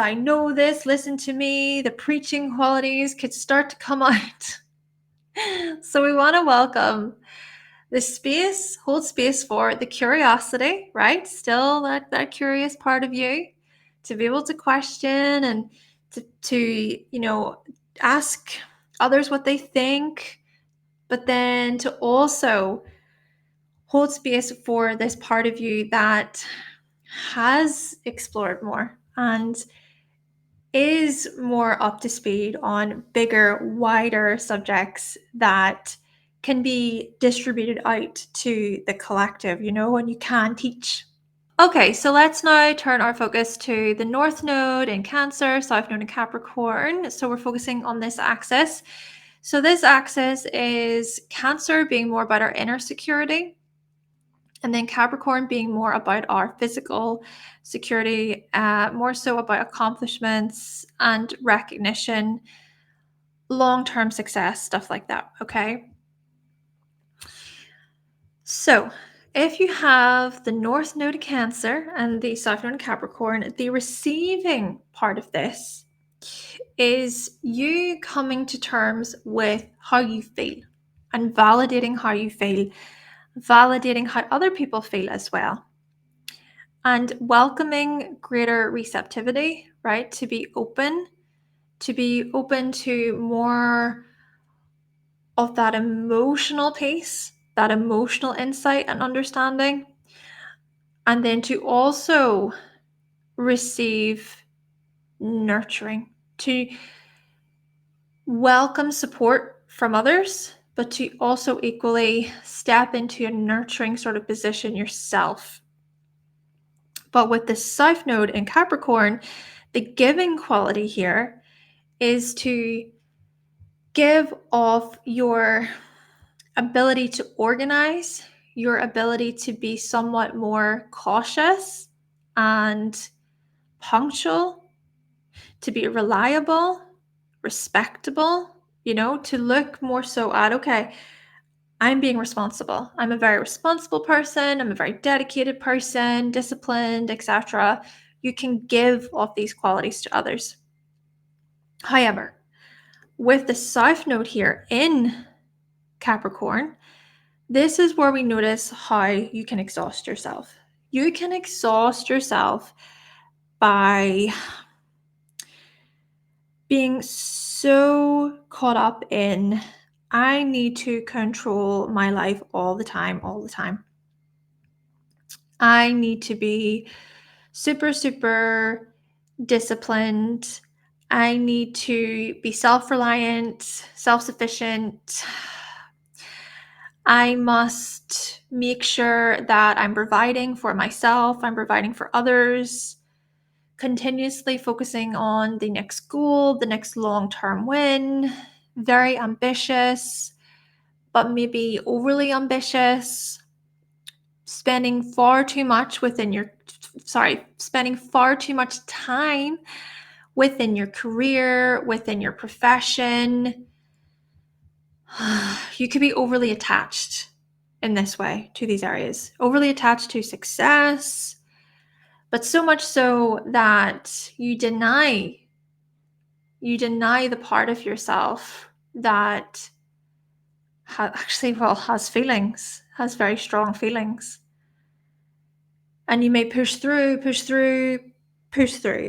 listen to me. The preaching qualities could start to come out. So we want to welcome the space, hold space for the curiosity, right? Still that curious part of you, to be able to question and to ask others what they think, but then to also hold space for this part of you that has explored more and is more up to speed on bigger, wider subjects that can be distributed out to the collective, and you can teach. Okay, so let's now turn our focus to the North Node in Cancer, South Node in Capricorn. So we're focusing on this axis. So this axis is Cancer being more about our inner security, and then Capricorn being more about our physical security, more so about accomplishments and recognition, long-term success, stuff like that, okay? So if you have the North Node in Cancer and the South Node in Capricorn, the receiving part of this is you coming to terms with how you feel and validating how you feel, validating how other people feel as well. and welcoming greater receptivity, right? To be open to more of that emotional pace, that emotional insight and understanding, and then to also receive nurturing, to welcome support from others, but to also equally step into a nurturing sort of position yourself. But with the South Node in Capricorn, the giving quality here is to give off your ability to organize, your ability to be somewhat more cautious and punctual, to be reliable, respectable, to look more so at, okay, I'm being responsible. I'm a very responsible person. I'm a very dedicated person, disciplined, etc. You can give off these qualities to others. However, with the South Node here in Capricorn, this is where we notice how you can exhaust yourself. You can exhaust yourself by being so caught up in, I need to control my life all the time. I need to be super, super disciplined. I need to be self-reliant, self-sufficient. I must make sure that I'm providing for myself, I'm providing for others, continuously focusing on the next goal, the next long-term win, very ambitious, but maybe overly ambitious, spending far too much time within your career, within your profession. You could be overly attached in this way to these areas, overly attached to success, but so much so that you deny the part of yourself that has feelings, has very strong feelings. And you may push through.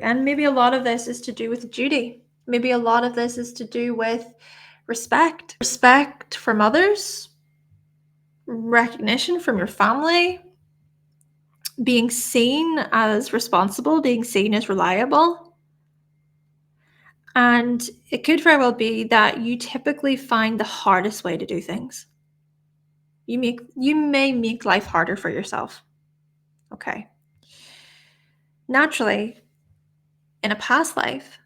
And maybe a lot of this is to do with duty. Maybe a lot of this is to do with respect from others, recognition from your family, being seen as responsible, being seen as reliable. And it could very well be that you typically find the hardest way to do things. You may make life harder for yourself. Okay. Naturally, in a past life,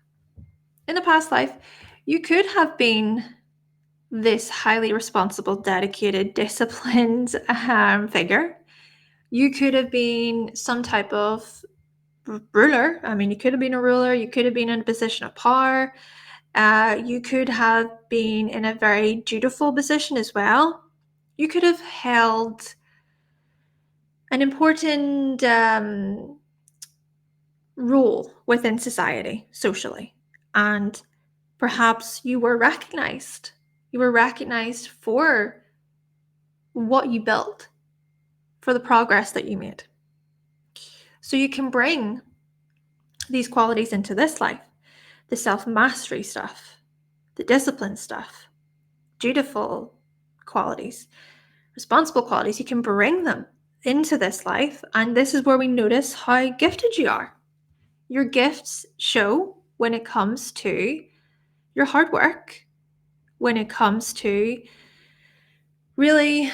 you could have been this highly responsible, dedicated, disciplined figure. You could have been some type of ruler. I mean, you could have been a ruler. You could have been in a position of power. You could have been in a very dutiful position as well. You could have held an important role within society, socially. And perhaps you were recognized. You were recognized for what you built, for the progress that you made. So you can bring these qualities into this life, the self-mastery stuff, the discipline stuff, dutiful qualities, responsible qualities. You can bring them into this life. And this is where we notice how gifted you are. Your gifts show when it comes to your hard work, when it comes to really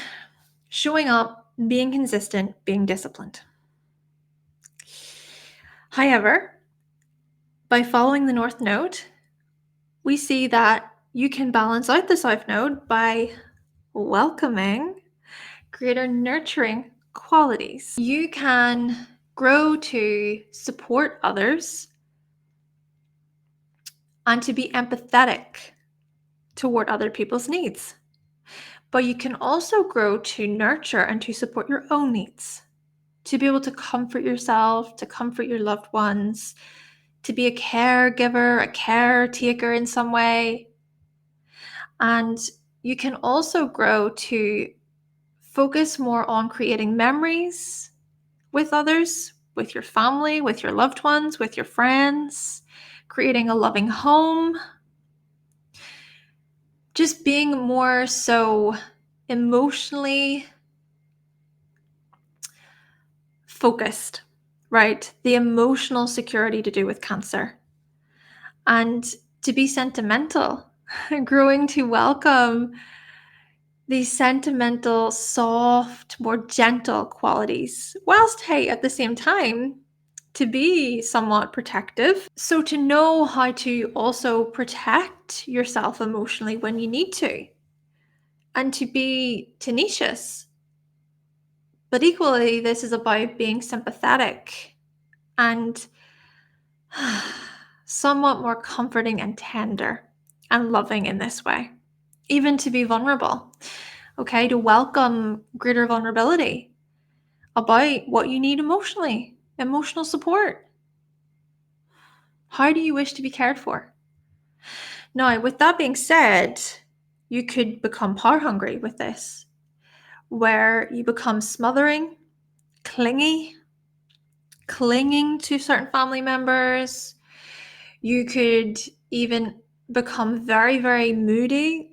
showing up, being consistent, being disciplined. However, by following the North Node, we see that you can balance out the South Node by welcoming greater nurturing qualities. You can grow to support others and to be empathetic toward other people's needs. But you can also grow to nurture and to support your own needs, to be able to comfort yourself, to comfort your loved ones, to be a caregiver, a caretaker in some way. And you can also grow to focus more on creating memories with others, with your family, with your loved ones, with your friends, creating a loving home, just being more so emotionally focused, right? The emotional security to do with Cancer. And to be sentimental, growing to welcome these sentimental, soft, more gentle qualities, whilst, hey, at the same time, to be somewhat protective. So to know how to also protect yourself emotionally when you need to, and to be tenacious. But equally, this is about being sympathetic and somewhat more comforting and tender and loving in this way. Even to be vulnerable, okay? To welcome greater vulnerability about what you need emotionally, emotional support. How do you wish to be cared for? Now, with that being said, you could become power hungry with this, where you become smothering, clinging to certain family members. You could even become very, very moody,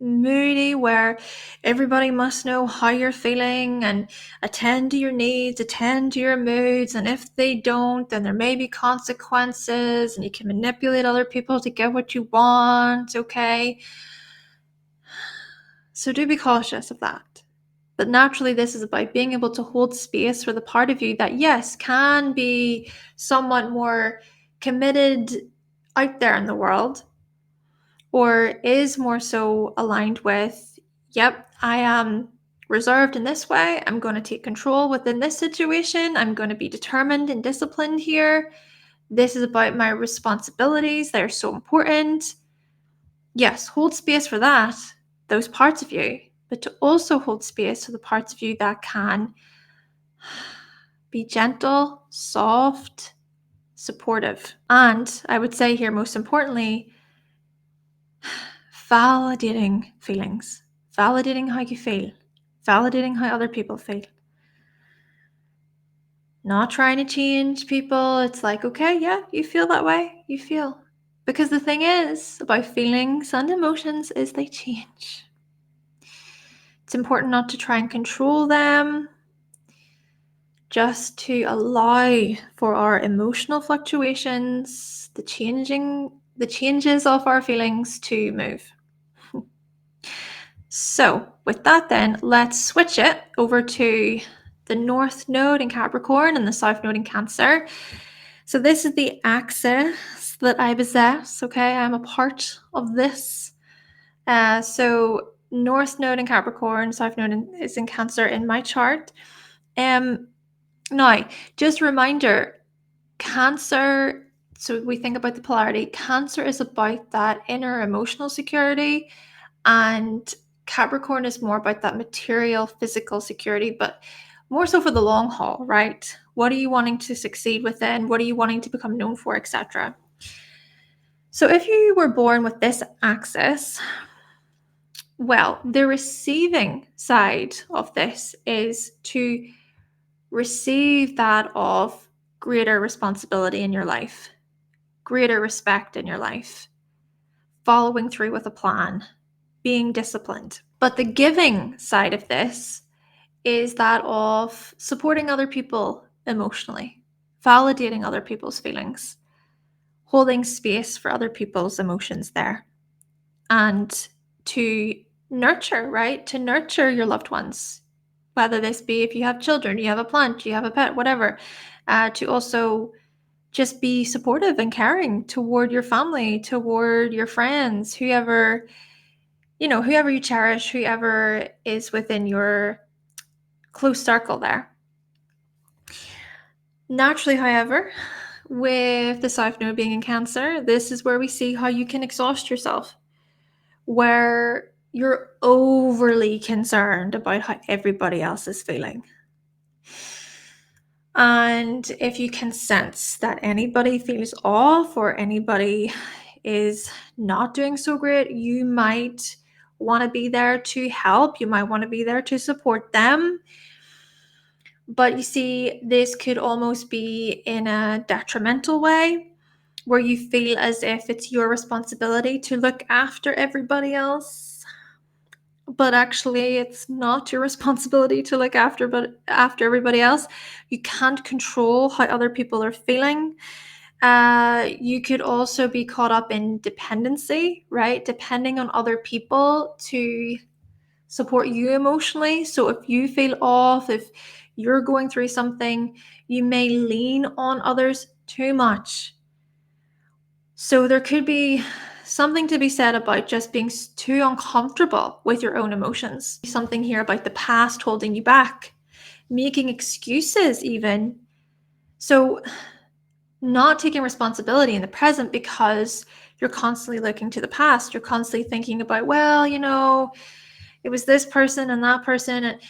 where everybody must know how you're feeling and attend to your needs, attend to your moods. And if they don't, then there may be consequences, and you can manipulate other people to get what you want, okay? So do be cautious of that. But naturally, this is about being able to hold space for the part of you that, yes, can be somewhat more committed out there in the world, or is more so aligned with, yep, I am reserved in this way. I'm going to take control within this situation. I'm going to be determined and disciplined here. This is about my responsibilities. They're so important. Yes, hold space for that, those parts of you, but to also hold space for the parts of you that can be gentle, soft, supportive. And I would say here, most importantly, validating feelings, validating how you feel, validating how other people feel. Not trying to change people. It's like, okay, yeah, you feel that way, you feel. Because the thing is about feelings and emotions is they change. It's important not to try and control them, just to allow for our emotional fluctuations, the changes of our feelings to move. So with that then, let's switch it over to the North Node in Capricorn and the South Node in Cancer. So this is the axis that I possess, okay? I'm a part of this. So North Node in Capricorn, South Node is in Cancer in my chart. Now, just a reminder, Cancer, so we think about the polarity, Cancer is about that inner emotional security, and Capricorn is more about that material, physical security, but more so for the long haul, right? What are you wanting to succeed within? What are you wanting to become known for, etc.? So if you were born with this axis, well, the receiving side of this is to receive that of greater responsibility in your life, greater respect in your life, following through with a plan, being disciplined. But the giving side of this is that of supporting other people emotionally, validating other people's feelings, holding space for other people's emotions there, and to nurture, right? To nurture your loved ones, whether this be if you have children, you have a plant, you have a pet, whatever, to also just be supportive and caring toward your family, toward your friends, whoever you cherish, whoever is within your close circle there. Naturally, however, with the South Node being in Cancer, this is where we see how you can exhaust yourself, where you're overly concerned about how everybody else is feeling. And if you can sense that anybody feels off or anybody is not doing so great, you might want to be there to help. You might want to be there to support them. But you see, this could almost be in a detrimental way, where you feel as if it's your responsibility to look after everybody else. But actually, it's not your responsibility to look after everybody else. You can't control how other people are feeling. You could also be caught up in dependency, right? Depending on other people to support you emotionally. So if you feel off, if you're going through something, you may lean on others too much. So there could be something to be said about just being too uncomfortable with your own emotions. Something here about the past holding you back, making excuses even. So not taking responsibility in the present because you're constantly looking to the past. You're constantly thinking about, well, it was this person and that person, and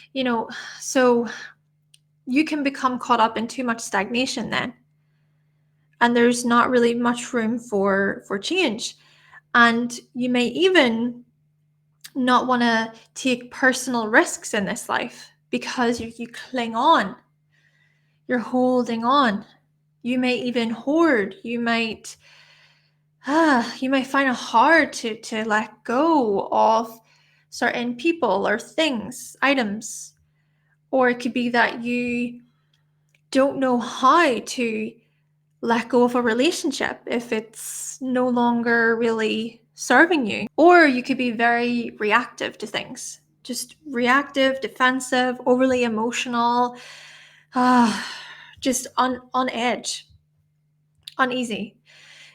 so you can become caught up in too much stagnation then. And there's not really much room for change. And you may even not want to take personal risks in this life because you cling on. You're holding on. You may even hoard. You might find it hard to let go of certain people or things, items. Or it could be that you don't know how to let go of a relationship if it's no longer really serving you. Or you could be very reactive to things, just reactive, defensive, overly emotional, just on edge, uneasy.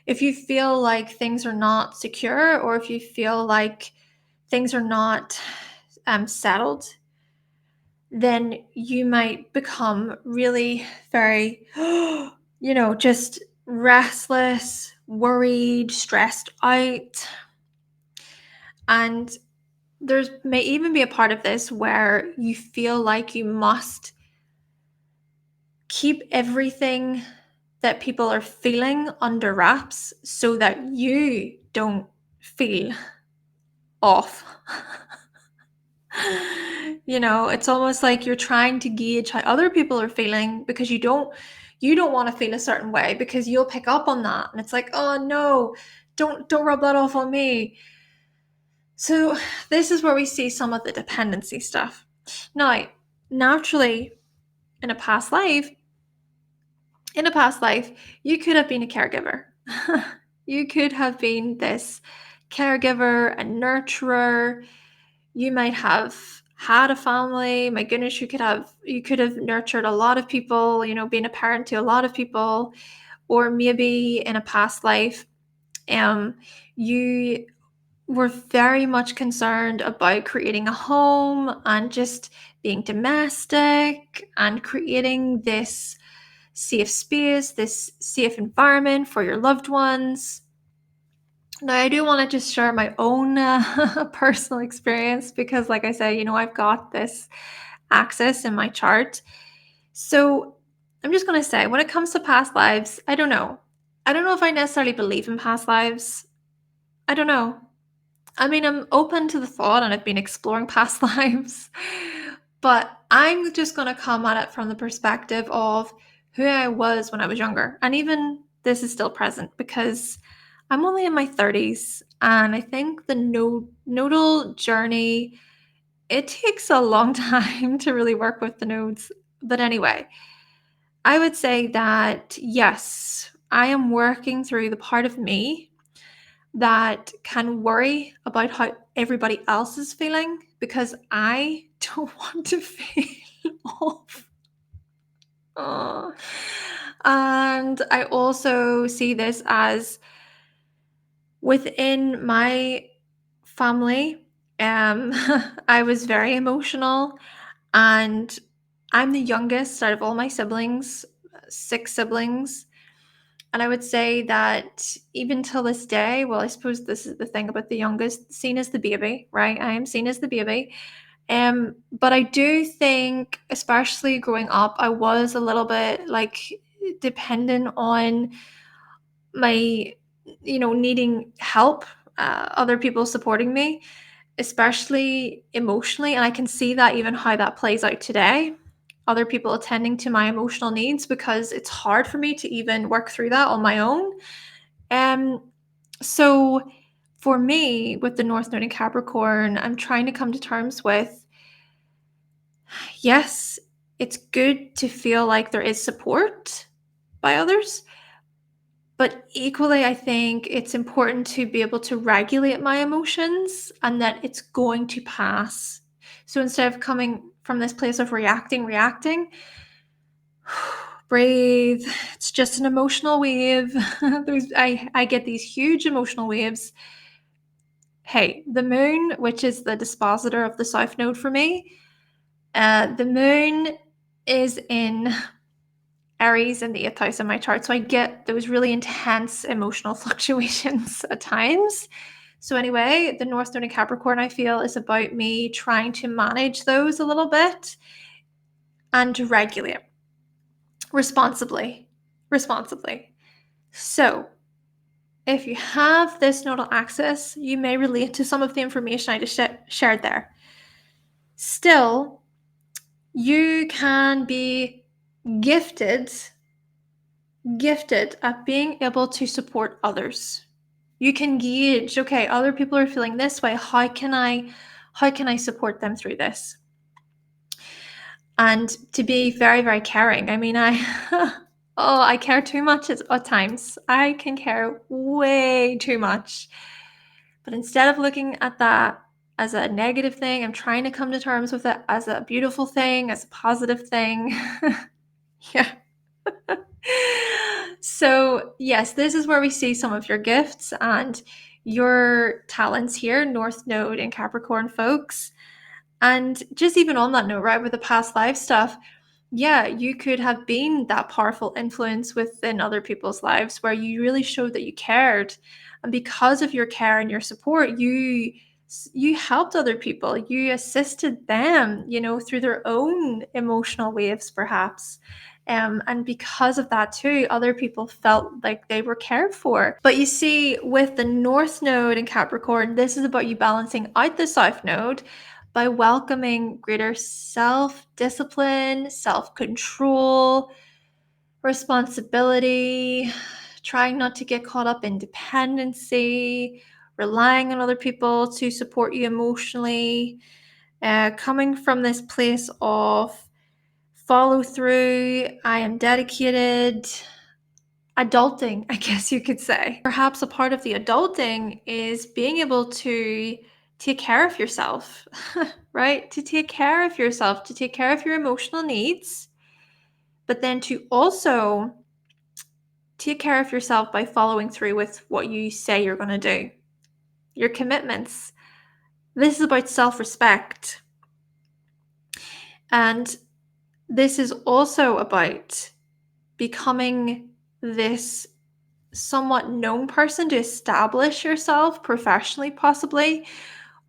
If you feel like things are not secure, or if you feel like things are not settled, then you might become really very, just restless, worried, stressed out. And there may even be a part of this where you feel like you must keep everything that people are feeling under wraps so that you don't feel off. It's almost like you're trying to gauge how other people are feeling because you don't want to feel a certain way because you'll pick up on that, and it's like, oh no, don't rub that off on me. So this is where we see some of the dependency stuff. Now, naturally, in a past life, you could have been a caregiver. You could have been this caregiver and nurturer. You might have had a family. My goodness, you could have nurtured a lot of people, being a parent to a lot of people. Or maybe in a past life, you were very much concerned about creating a home and just being domestic and creating this safe space, this safe environment for your loved ones. Now, I do want to just share my own personal experience because, like I said, I've got this axis in my chart. So I'm just going to say, when it comes to past lives, I don't know. I don't know if I necessarily believe in past lives. I don't know. I mean, I'm open to the thought and I've been exploring past lives, but I'm just going to come at it from the perspective of who I was when I was younger. And even this is still present because I'm only in my 30s, and I think the nodal journey, it takes a long time to really work with the nodes. But anyway, I would say that yes, I am working through the part of me that can worry about how everybody else is feeling because I don't want to feel off. And I also see this as within my family. I was very emotional, and I'm the youngest out of all my siblings, 6 siblings. And I would say that even till this day, well, I suppose this is the thing about the youngest, seen as the baby, right? I am seen as the baby. But I do think, especially growing up, I was a little bit like dependent on my, needing help, other people supporting me, especially emotionally. And I can see that even how that plays out today. other people attending to my emotional needs because it's hard for me to even work through that on my own. So for me, with the North Node in Capricorn, I'm trying to come to terms with, yes, it's good to feel like there is support by others, but equally, I think it's important to be able to regulate my emotions and that it's going to pass. So instead of coming from this place of reacting, breathe. It's just an emotional wave. I get these huge emotional waves. Hey, the moon, which is the dispositor of the South Node for me, the moon is in Aries in the 8th house of my chart. So I get those really intense emotional fluctuations at times. So anyway, the North Node in Capricorn, I feel, is about me trying to manage those a little bit and to regulate responsibly. So if you have this nodal axis, you may relate to some of the information I just shared there. Still, you can be gifted at being able to support others. You can gauge, okay, other people are feeling this way. How can I support them through this? And to be very, very caring. I mean, I care too much at times. I can care way too much. But instead of looking at that as a negative thing, I'm trying to come to terms with it as a beautiful thing, as a positive thing. Yeah. So yes, this is where we see some of your gifts and your talents here, North Node in Capricorn folks. And just even on that note, right, with the past life stuff, yeah, you could have been that powerful influence within other people's lives where you really showed that you cared. And because of your care and your support, you helped other people. You assisted them, through their own emotional waves, perhaps. And because of that too, other people felt like they were cared for. But you see, with the North Node in Capricorn, this is about you balancing out the South Node by welcoming greater self-discipline, self-control, responsibility, trying not to get caught up in dependency, relying on other people to support you emotionally, coming from this place of follow through, I am dedicated, adulting, I guess you could say. Perhaps a part of the adulting is being able to take care of yourself, right? To take care of yourself, to take care of your emotional needs, but then to also take care of yourself by following through with what you say you're going to do, your commitments. This is about self-respect. And this is also about becoming this somewhat known person to establish yourself professionally, possibly,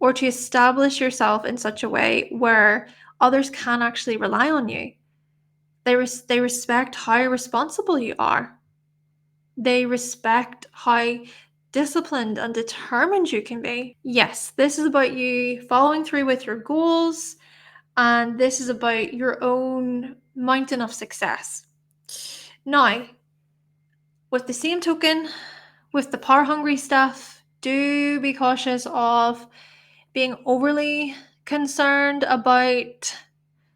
or to establish yourself in such a way where others can actually rely on you. They respect how responsible you are. They respect how disciplined and determined you can be. Yes, this is about you following through with your goals, and this is about your own mountain of success. Now, with the same token, with the power hungry stuff, do be cautious of being overly concerned about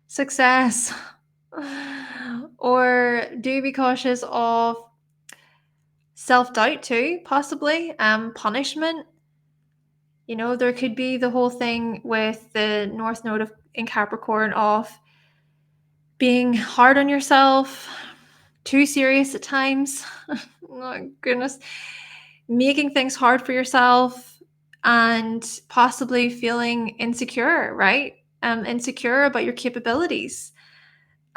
success, or do be cautious of self-doubt too, possibly, punishment. There could be the whole thing with the North Node in Capricorn of being hard on yourself, too serious at times. Oh, goodness. Making things hard for yourself and possibly feeling insecure, right? Insecure about your capabilities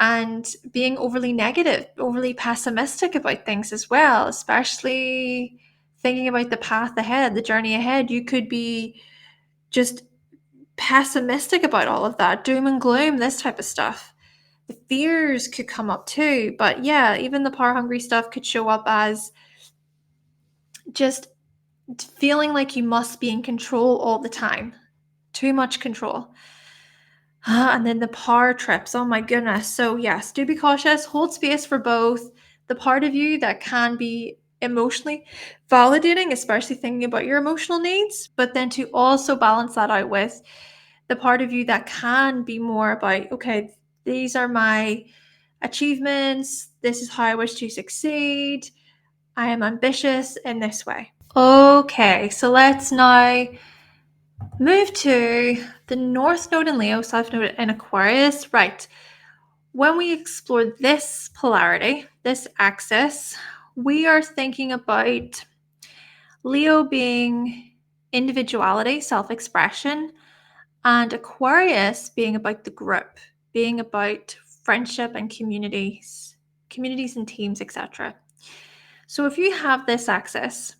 and being overly negative, overly pessimistic about things as well, especially thinking about the path ahead, the journey ahead. You could be just pessimistic about all of that, doom and gloom, this type of stuff. The fears could come up too, but yeah, even the power hungry stuff could show up as just feeling like you must be in control all the time. Too much control. And then the power trips. Oh my goodness. So yes, do be cautious. Hold space for both the part of you that can be emotionally validating, especially thinking about your emotional needs, but then to also balance that out with the part of you that can be more about, okay, these are my achievements. This is how I wish to succeed. I am ambitious in this way. Okay, so let's now move to the North Node in Leo, South Node in Aquarius. Right. When we explore this polarity, this axis, we are thinking about Leo being individuality, self-expression, and Aquarius being about the group, being about friendship and communities and teams, etc. So if you have this axis,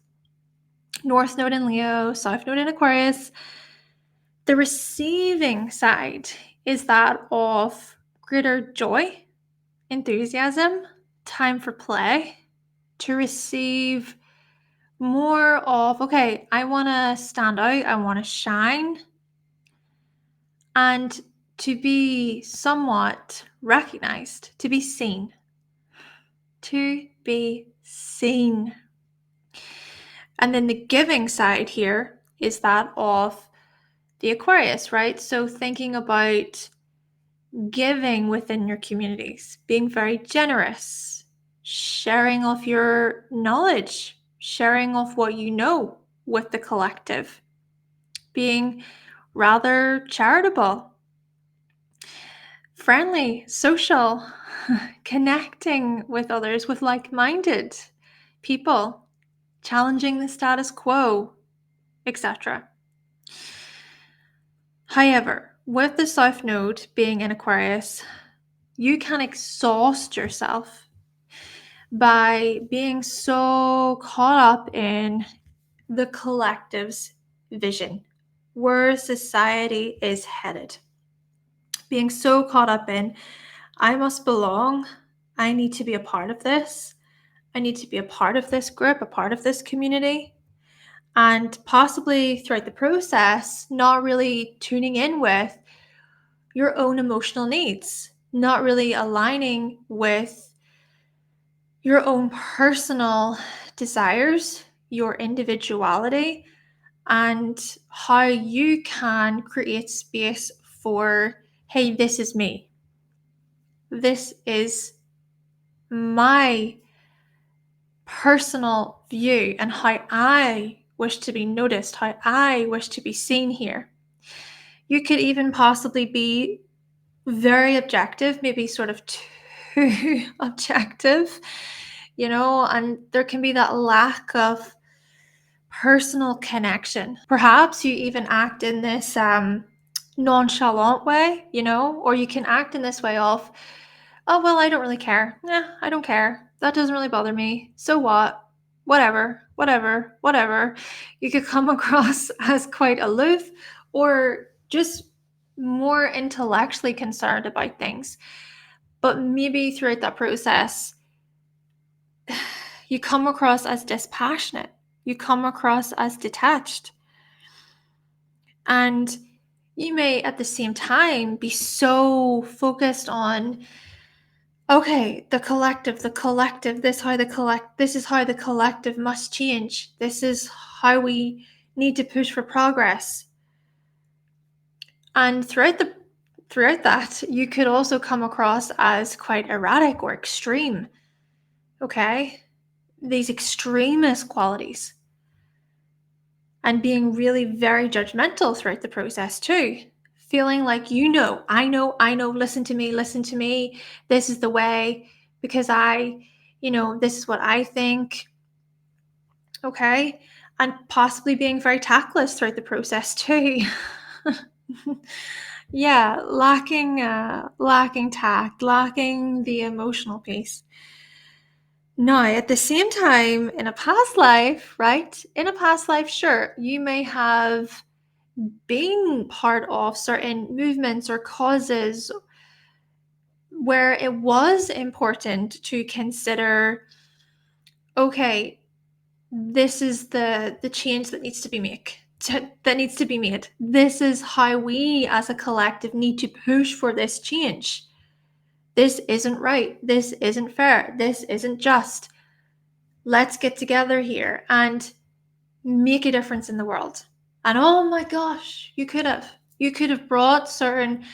North Node in Leo, South Node in Aquarius, the receiving side is that of greater joy, enthusiasm, time for play, to receive more of, okay, I want to stand out, I want to shine, and to be somewhat recognized, to be seen. To be seen. And then the giving side here is that of the Aquarius, right? So thinking about giving within your communities, being very generous, sharing of your knowledge, sharing of what you know with the collective, being rather charitable, friendly, social, connecting with others, with like-minded people, challenging the status quo, etc. However, with the South Node being in Aquarius, you can exhaust yourself by being so caught up in the collective's vision, where society is headed. Being so caught up in, I must belong, I need to be a part of this, I need to be a part of this group, a part of this community, and possibly throughout the process, not really tuning in with your own emotional needs, not really aligning with your own personal desires, your individuality, and how you can create space for, hey, this is me. This is my personal view and how I wish to be noticed, how I wish to be seen here. You could even possibly be very objective, maybe sort of too objective, and there can be that lack of personal connection. Perhaps you even act in this nonchalant way, or you can act in this way of, oh, well, I don't really care. I don't care. That doesn't really bother me. So what? Whatever. You could come across as quite aloof or just more intellectually concerned about things. But maybe throughout that process, you come across as dispassionate. You come across as detached. And you may at the same time be so focused on, okay, the collective, this is how the collective must change. This is how we need to push for progress. And throughout that, you could also come across as quite erratic or extreme. Okay? These extremist qualities. And being really very judgmental throughout the process too. Feeling like, I know, listen to me, this is the way, because this is what I think, okay? And possibly being very tactless throughout the process too. Yeah, lacking tact, lacking the emotional piece. Now, at the same time, in a past life, right? In a past life, sure, you may have been part of certain movements or causes where it was important to consider, okay, this is the change that needs to be made. that needs to be made. This is how we as a collective need to push for this change. This isn't right. This isn't fair. This isn't just. Let's get together here and make a difference in the world. And oh my gosh, you could have brought certain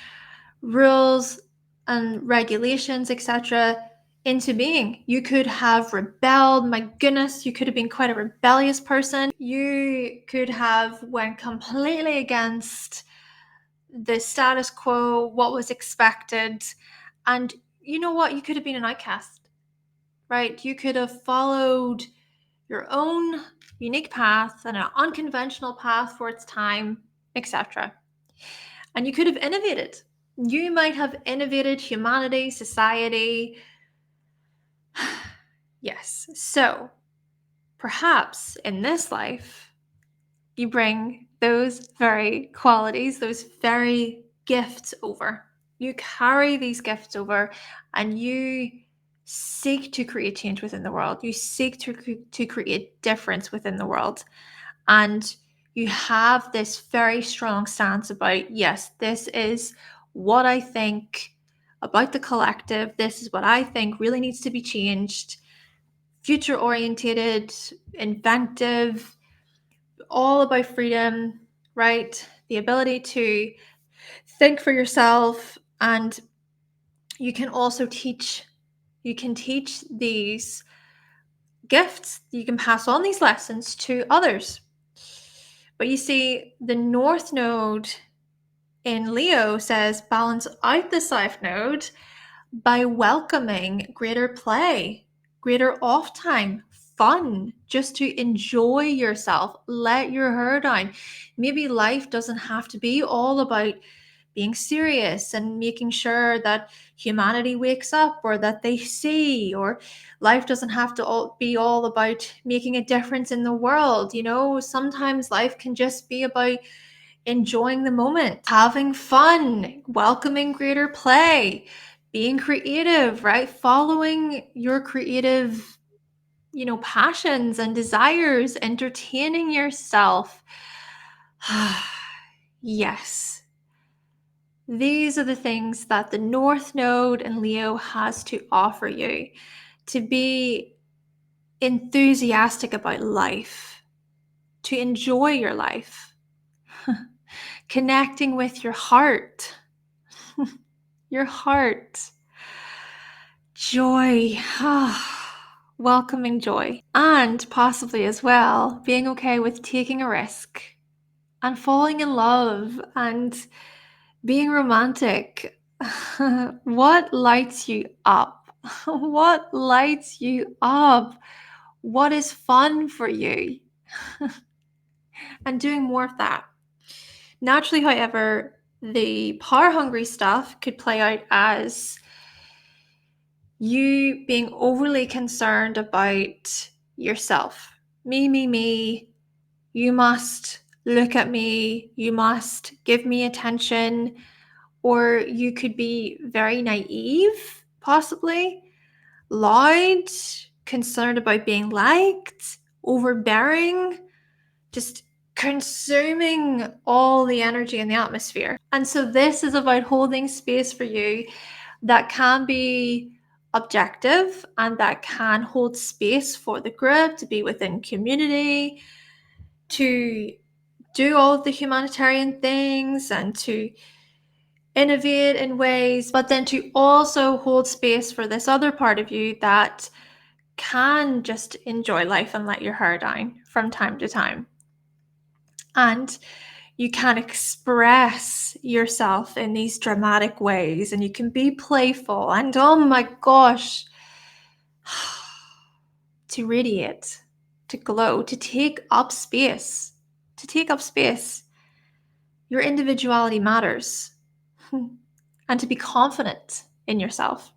rules and regulations, etc., into being. You could have rebelled. My goodness, you could have been quite a rebellious person. You could have went completely against the status quo, what was expected. And you know what? You could have been an outcast, right? You could have followed your own unique path and an unconventional path for its time, etc. And you could have innovated. You might have innovated humanity, society. Yes. So perhaps in this life, you bring those very qualities, those very gifts over. You carry these gifts over and you seek to create change within the world. You seek to create difference within the world. And you have this very strong stance about, yes, this is what I think about the collective. This is what I think really needs to be changed. Future oriented, inventive, all about freedom, right? The ability to think for yourself. And you can also teach these gifts. You can pass on these lessons to others. But you see, the North Node in Leo says balance out the South Node by welcoming greater play, greater off time, fun, just to enjoy yourself, let your hair down. Maybe life doesn't have to be all about being serious and making sure that humanity wakes up or that they see, or life doesn't have to be all about making a difference in the world. You know, sometimes life can just be about enjoying the moment, having fun, welcoming greater play, being creative, right? Following your creative, passions and desires, entertaining yourself. Yes. These are the things that the North Node in Leo has to offer you, to be enthusiastic about life, to enjoy your life, connecting with your heart, your heart, joy, welcoming joy, and possibly as well being okay with taking a risk and falling in love and being romantic. What lights you up? What lights you up? What is fun for you? And doing more of that. Naturally, however, the power-hungry stuff could play out as you being overly concerned about yourself. Me. You must look at me. You must give me attention. Or you could be very naive, possibly, loud, concerned about being liked, overbearing, just consuming all the energy in the atmosphere. And so this is about holding space for you that can be objective and that can hold space for the group, to be within community, to do all of the humanitarian things and to innovate in ways, but then to also hold space for this other part of you that can just enjoy life and let your hair down from time to time. And you can express yourself in these dramatic ways, and you can be playful and, oh my gosh, to radiate, to glow, to take up space, Your individuality matters. And to be confident in yourself.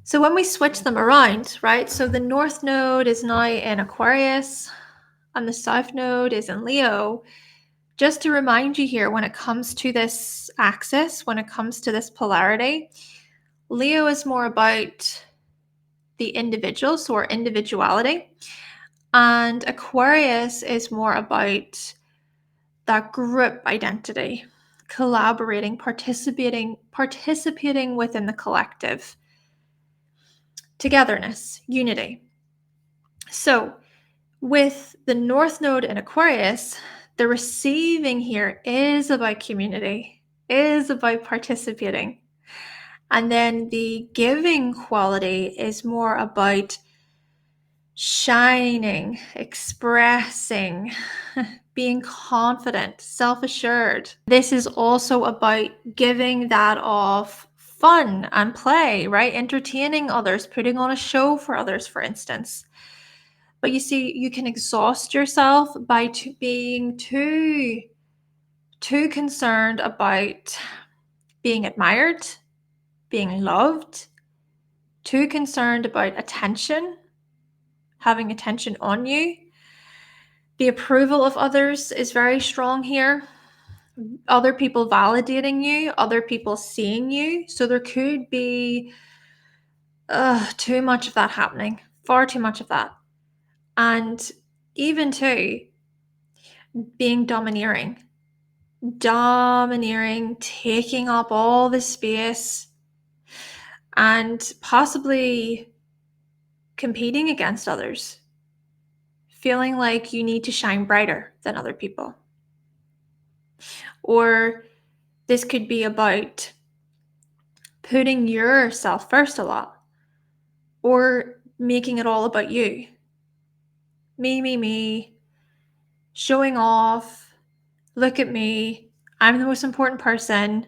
So when we switch them around, right? So the North Node is now in Aquarius and the South Node is in Leo. Just to remind you here, when it comes to this axis, when it comes to this polarity, Leo is more about the individual, so our individuality. And Aquarius is more about that group identity, collaborating, participating within the collective, togetherness, unity. So with the North Node in Aquarius, the receiving here is about community, is about participating. And then the giving quality is more about shining, expressing, being confident, self-assured. This is also about giving that of fun and play, right? Entertaining others, putting on a show for others, for instance. But you see, you can exhaust yourself by being too concerned about being admired, being loved, too concerned about attention, having attention on you. The approval of others is very strong here. Other people validating you, other people seeing you. So there could be too much of that happening, far too much of that. And even too, being domineering, taking up all the space, and possibly competing against others, feeling like you need to shine brighter than other people. Or this could be about putting yourself first a lot, or making it all about you. Me, showing off, look at me, I'm the most important person.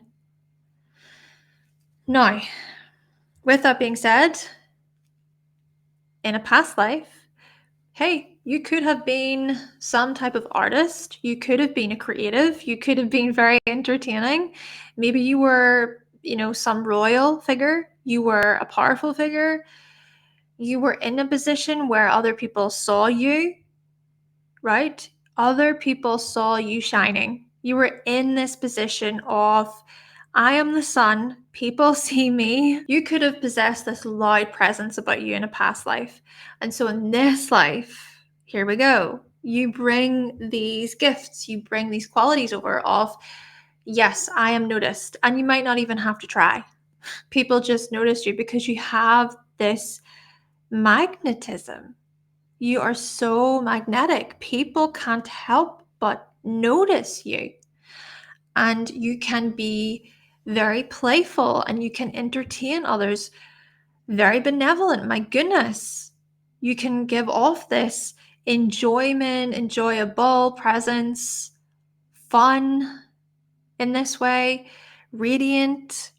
Now, with that being said, in a past life, hey, you could have been some type of artist, you could have been a creative, you could have been very entertaining. Maybe you were, some royal figure, you were a powerful figure, you were in a position where other people saw you, right? Other people saw you shining. You were in this position of, I am the sun, people see me. You could have possessed this loud presence about you in a past life. And so in this life, here we go. You bring these gifts, you bring these qualities over of, yes, I am noticed. And you might not even have to try. People just notice you because you have this magnetism. You are so magnetic. People can't help but notice you. And you can be very playful and you can entertain others, very benevolent. My goodness, you can give off this enjoyment, enjoyable presence, fun in this way, radiant,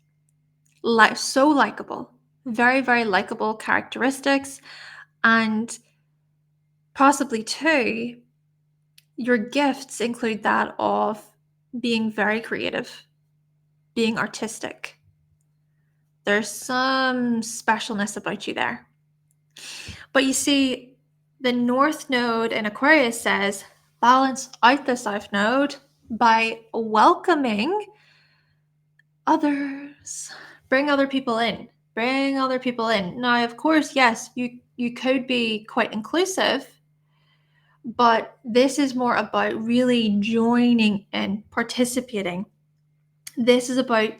so likable, very, very likable characteristics. And possibly too, your gifts include that of being very creative, being artistic. There's some specialness about you there. But you see, the North Node in Aquarius says, balance out the South Node by welcoming others. Bring other people in. Now, of course, yes, you could be quite inclusive, but this is more about really joining and participating. This is about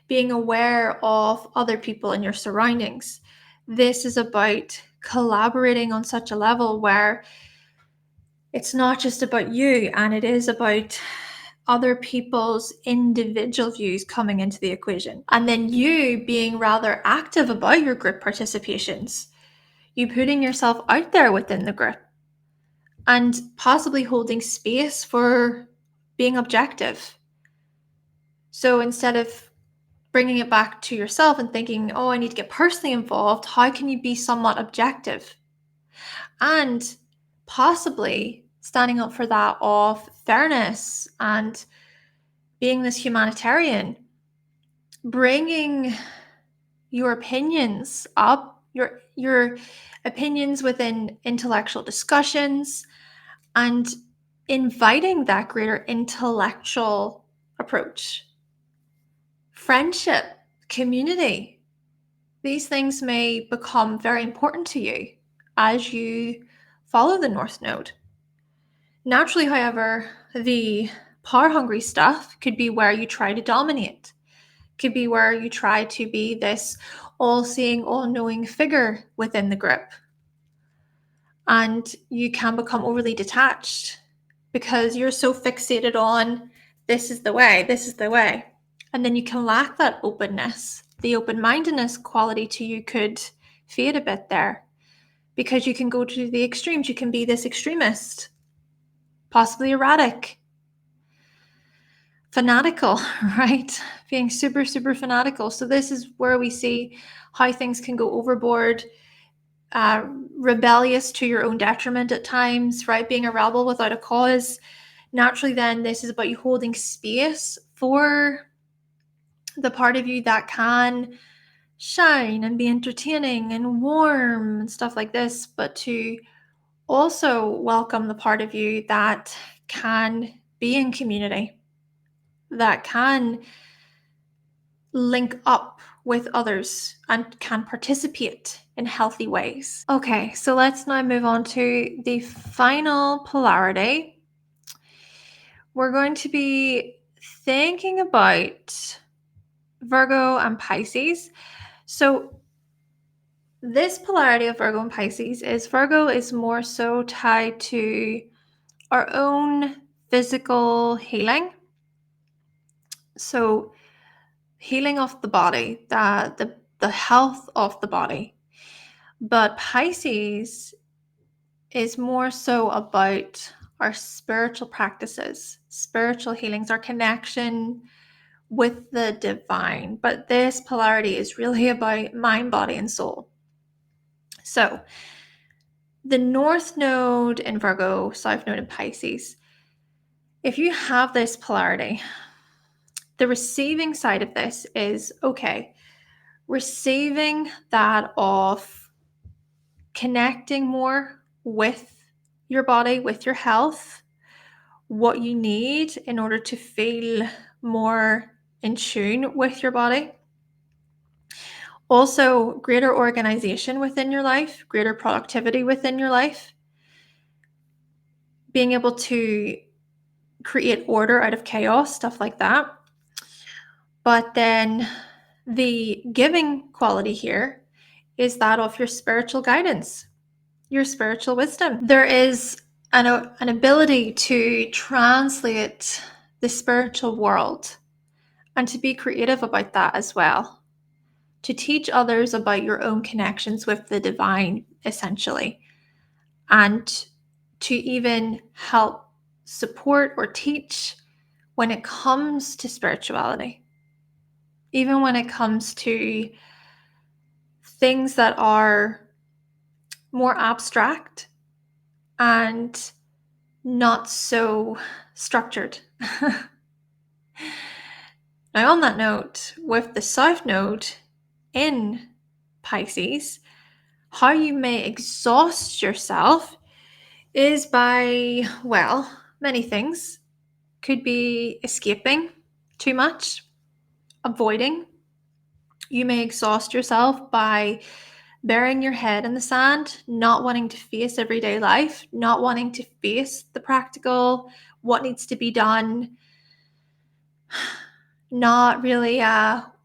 being aware of other people in your surroundings. This is about collaborating on such a level where it's not just about you, and it is about other people's individual views coming into the equation. And then you being rather active about your group participations, you putting yourself out there within the group and possibly holding space for being objective. So instead of bringing it back to yourself and thinking, oh, I need to get personally involved, how can you be somewhat objective? And possibly standing up for that of fairness and being this humanitarian, bringing your opinions up, your opinions within intellectual discussions, and inviting that greater intellectual approach. Friendship, community, these things may become very important to you as you follow the North Node. Naturally, however, the power-hungry stuff could be where you try to dominate. Could be where you try to be this all-seeing, all-knowing figure within the group. And you can become overly detached because you're so fixated on this is the way, this is the way. And then you can lack that openness. The open-mindedness quality to you could fade a bit there because you can go to the extremes. You can be this extremist, possibly erratic, fanatical, right? Being super, super fanatical. So this is where we see how things can go overboard, rebellious to your own detriment at times, right? Being a rebel without a cause. Naturally, then, this is about you holding space for the part of you that can shine and be entertaining and warm and stuff like this, but to also welcome the part of you that can be in community, that can link up with others and can participate in healthy ways. Okay, so let's now move on to the final polarity. We're going to be thinking about Virgo and Pisces. So this polarity of Virgo and Pisces is Virgo is more so tied to our own physical healing. So healing of the body, the health of the body. But Pisces is more so about our spiritual practices, spiritual healings, our connection with the divine. But this polarity is really about mind, body, and soul. So the North Node in Virgo, South Node in Pisces, if you have this polarity, the receiving side of this is, okay, receiving that of connecting more with your body, with your health, what you need in order to feel more in tune with your body. Also, greater organization within your life, greater productivity within your life, being able to create order out of chaos, stuff like that. But then the giving quality here is that of your spiritual guidance, your spiritual wisdom. There is an ability to translate the spiritual world and to be creative about that as well, to teach others about your own connections with the divine, essentially, and to even help support or teach when it comes to spirituality, even when it comes to things that are more abstract and not so structured. Now, on that note, with the South Node in Pisces, how you may exhaust yourself is by, well, many things. Could be escaping too much, avoiding. You may exhaust yourself by burying your head in the sand, not wanting to face everyday life, not wanting to face the practical, what needs to be done, not really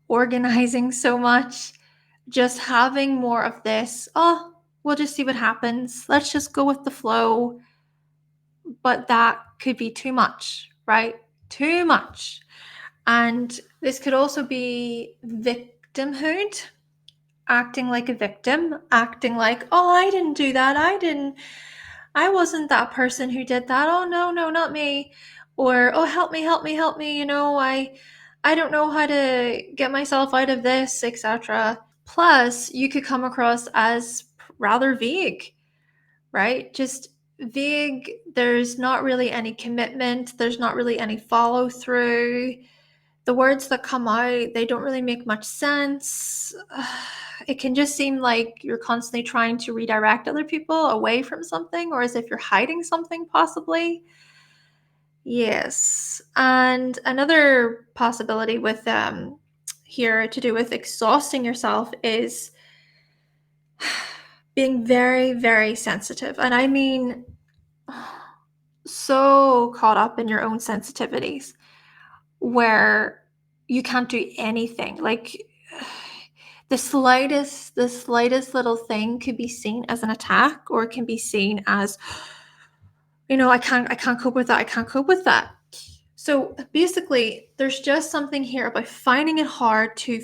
organizing so much, just having more of this, oh, we'll just see what happens. Let's just go with the flow. But that could be too much, right? Too much. And this could also be victimhood, acting like a victim, acting like, oh, I didn't do that. I wasn't that person who did that. Oh, no, not me. Or, oh, help me. You know, I don't know how to get myself out of this, etc. Plus, you could come across as rather vague, right? Just vague. There's not really any commitment. There's not really any follow through. The words that come out, they don't really make much sense. It can just seem like you're constantly trying to redirect other people away from something, or as if you're hiding something, possibly. Yes. And another possibility with here to do with exhausting yourself is being very, very sensitive. And I mean, so caught up in your own sensitivities where you can't do anything. Like the slightest little thing could be seen as an attack, or it can be seen as, I can't cope with that. I can't cope with that. So basically, there's just something here about finding it hard to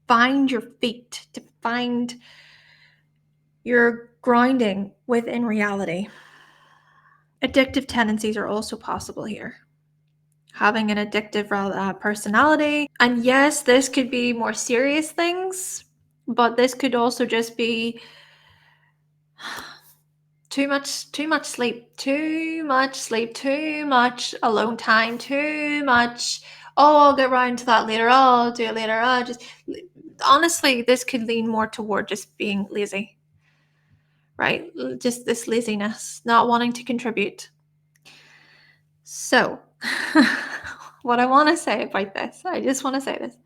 find your feet, to find your grounding within reality. Addictive tendencies are also possible here. Having an addictive personality. And yes, this could be more serious things, but this could also just be too much sleep, too much alone time, too much, I'll get around to that later, I'll do it later, honestly, this could lean more toward just being lazy, right? Just this laziness, not wanting to contribute. So what I want to say about this, I just want to say this.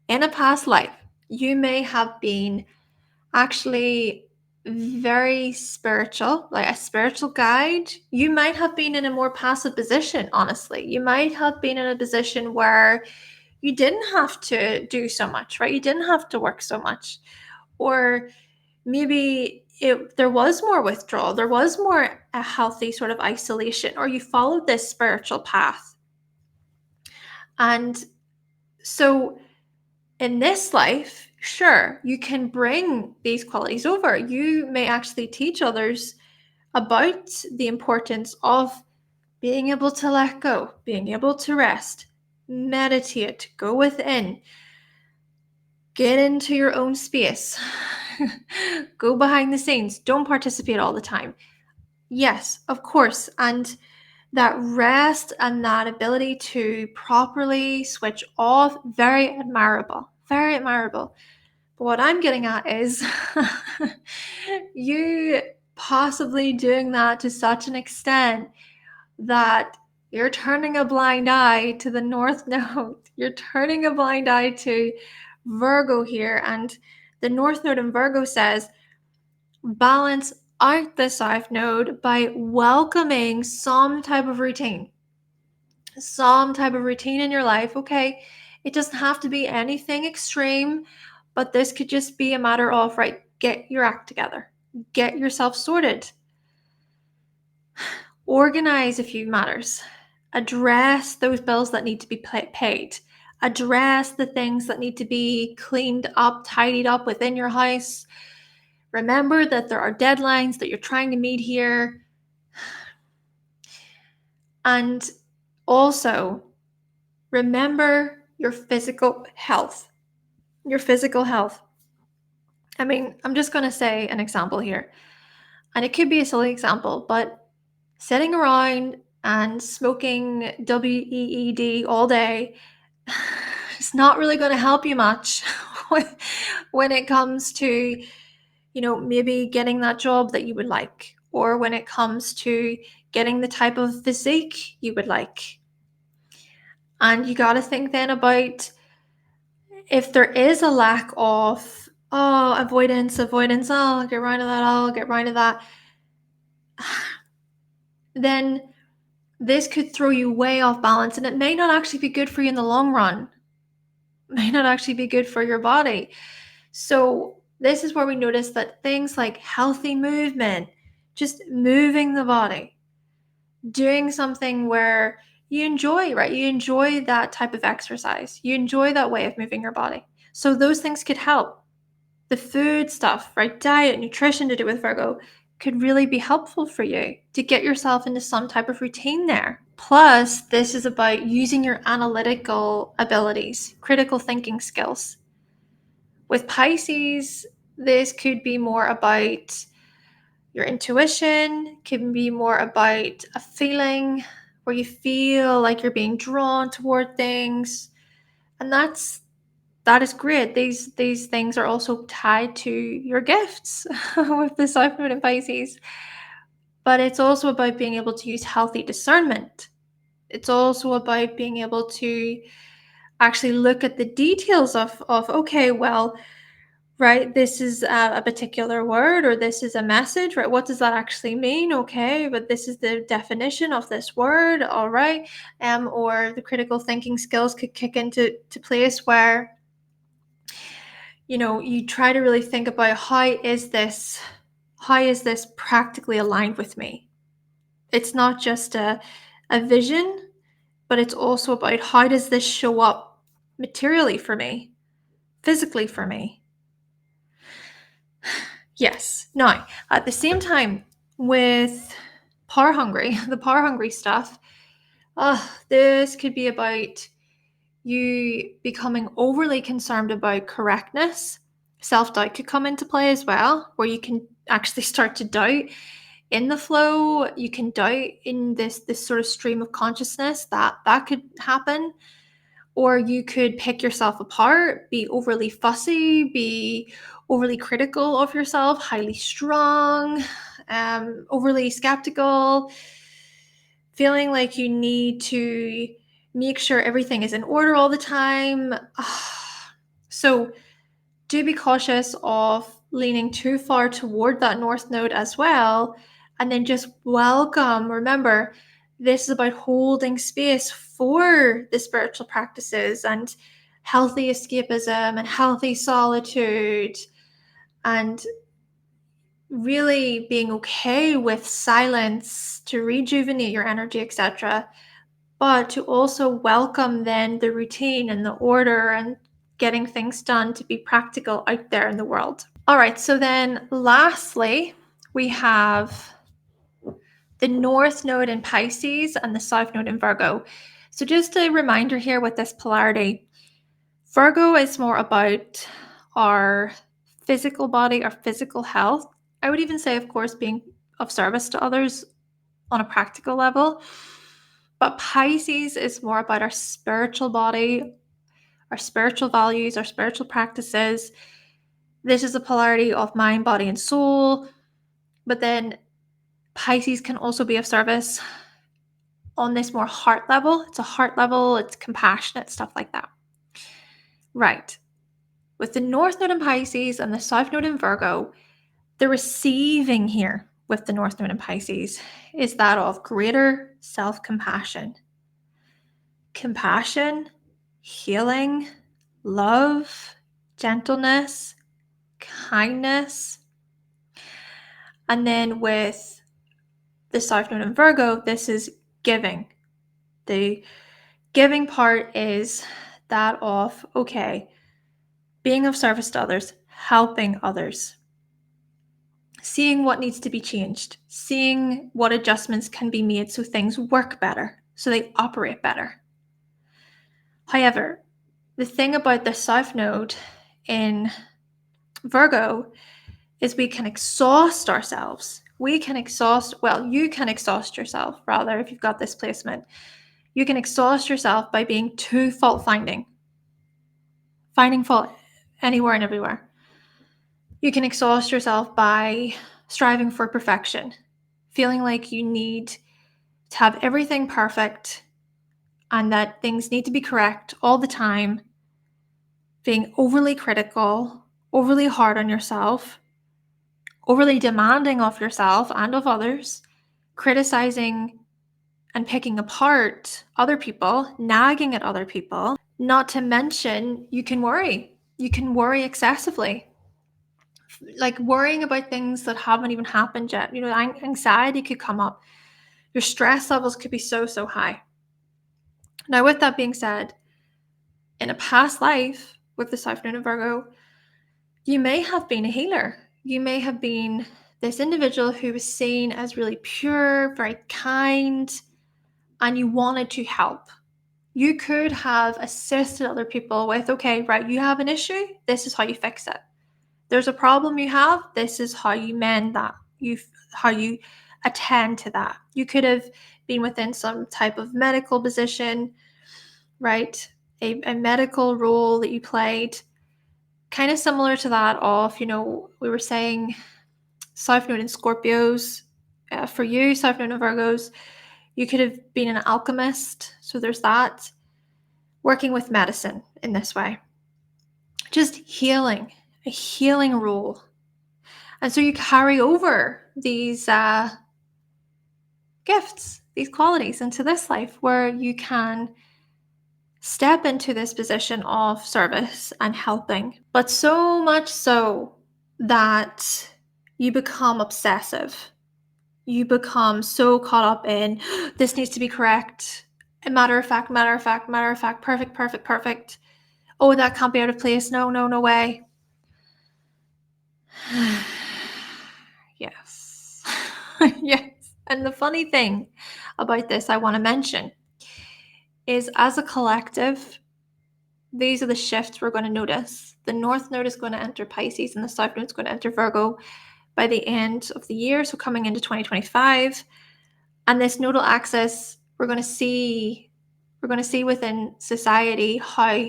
In a past life, you may have been actually very spiritual, like a spiritual guide. You might have been in a more passive position, honestly. You might have been in a position where you didn't have to do so much, right? You didn't have to work so much. Or maybe there was more withdrawal, there was more a healthy sort of isolation, or you followed this spiritual path. And so in this life, sure, you can bring these qualities over. You may actually teach others about the importance of being able to let go, being able to rest, meditate, go within, get into your own space, go behind the scenes, don't participate all the time. Yes, of course. And that rest and that ability to properly switch off, very admirable, very admirable. But what I'm getting at is you possibly doing that to such an extent that you're turning a blind eye to the North Node. You're turning a blind eye to Virgo here. And the North Node in Virgo says, balance out the South Node by welcoming some type of routine. Some type of routine in your life, okay? It doesn't have to be anything extreme, but this could just be a matter of, right, get your act together. Get yourself sorted. Organize a few matters. Address those bills that need to be paid. Address the things that need to be cleaned up, tidied up within your house. Remember that there are deadlines that you're trying to meet here. And also, remember your physical health. Your physical health. I mean, I'm just going to say an example here. And it could be a silly example, but sitting around and smoking WEED all day is not really going to help you much when it comes to, maybe getting that job that you would like, or when it comes to getting the type of physique you would like. And you got to think then about if there is a lack of, avoidance, I'll get rid of that, then this could throw you way off balance, and it may not actually be good for you in the long run. It may not actually be good for your body. So this is where we notice that things like healthy movement, just moving the body, doing something where you enjoy, right? You enjoy that type of exercise. You enjoy that way of moving your body. So those things could help. The food stuff, right? Diet, nutrition to do with Virgo could really be helpful for you to get yourself into some type of routine there. Plus, this is about using your analytical abilities, critical thinking skills. With Pisces, this could be more about your intuition, can be more about a feeling where you feel like you're being drawn toward things. And that is great. These things are also tied to your gifts with the South Node in Pisces. But it's also about being able to use healthy discernment. It's also about being able to actually look at the details of okay, well, right? This is a particular word, or this is a message, right? What does that actually mean? Okay, but this is the definition of this word, all right. Or the critical thinking skills could kick into place where, you try to really think about how is this practically aligned with me? It's not just a vision, but it's also about how does this show up materially for me, physically for me. Yes. Now, at the same time, with the power hungry stuff, this could be about you becoming overly concerned about correctness. Self-doubt could come into play as well, where you can actually start to doubt in the flow. You can doubt in this sort of stream of consciousness that could happen. Or you could pick yourself apart, be overly fussy, be overly critical of yourself, highly strung, overly skeptical, feeling like you need to make sure everything is in order all the time. So do be cautious of leaning too far toward that North Node as well. And then just remember, this is about holding space for the spiritual practices and healthy escapism and healthy solitude, and really being okay with silence to rejuvenate your energy, etc. But to also welcome then the routine and the order and getting things done to be practical out there in the world. All right, so then lastly, we have the North Node in Pisces and the South Node in Virgo. So just a reminder here with this polarity, Virgo is more about our physical body, our physical health. I would even say, of course, being of service to others on a practical level. But Pisces is more about our spiritual body, our spiritual values, our spiritual practices. This is a polarity of mind, body, and soul. But then Pisces can also be of service on this more heart level. It's a heart level, it's compassionate, stuff like that. Right. With the North Node in Pisces and the South Node in Virgo, the receiving here with the North Node in Pisces is that of greater self-compassion. Compassion, healing, love, gentleness, kindness. And then with the South Node in Virgo, this is giving. The giving part is that of, okay, being of service to others, helping others, seeing what needs to be changed, seeing what adjustments can be made so things work better, so they operate better. However, the thing about the South Node in Virgo is we can exhaust ourselves. You can exhaust yourself, rather, if you've got this placement. You can exhaust yourself by being too fault-finding, finding fault anywhere and everywhere. You can exhaust yourself by striving for perfection, feeling like you need to have everything perfect and that things need to be correct all the time, being overly critical, overly hard on yourself, overly demanding of yourself and of others, criticizing and picking apart other people, nagging at other people. Not to mention, you can worry. You can worry excessively. Like worrying about things that haven't even happened yet. Anxiety could come up. Your stress levels could be so high. Now, with that being said, in a past life with the South Node in Virgo, you may have been a healer. You may have been this individual who was seen as really pure, very kind, and you wanted to help. You could have assisted other people with, okay, right, you have an issue, this is how you fix it. There's a problem you have, this is how you mend that, how you attend to that. You could have been within some type of medical position, right? A medical role that you played, kind of similar to that of, we were saying South Node in Scorpios. For you, South Node in Virgos, you could have been an alchemist. So there's that. Working with medicine in this way. Just healing a healing role. And so you carry over these gifts, these qualities into this life where you can step into this position of service and helping, but so much so that you become obsessive. You become so caught up in this needs to be correct. Matter of fact, perfect. Oh, that can't be out of place. No way. Yes. Yes. And the funny thing about this I want to mention is, as a collective, these are the shifts we're going to notice. The North Node is going to enter Pisces and the South Node is going to enter Virgo by the end of the year, so coming into 2025. And this nodal axis, we're going to see within society how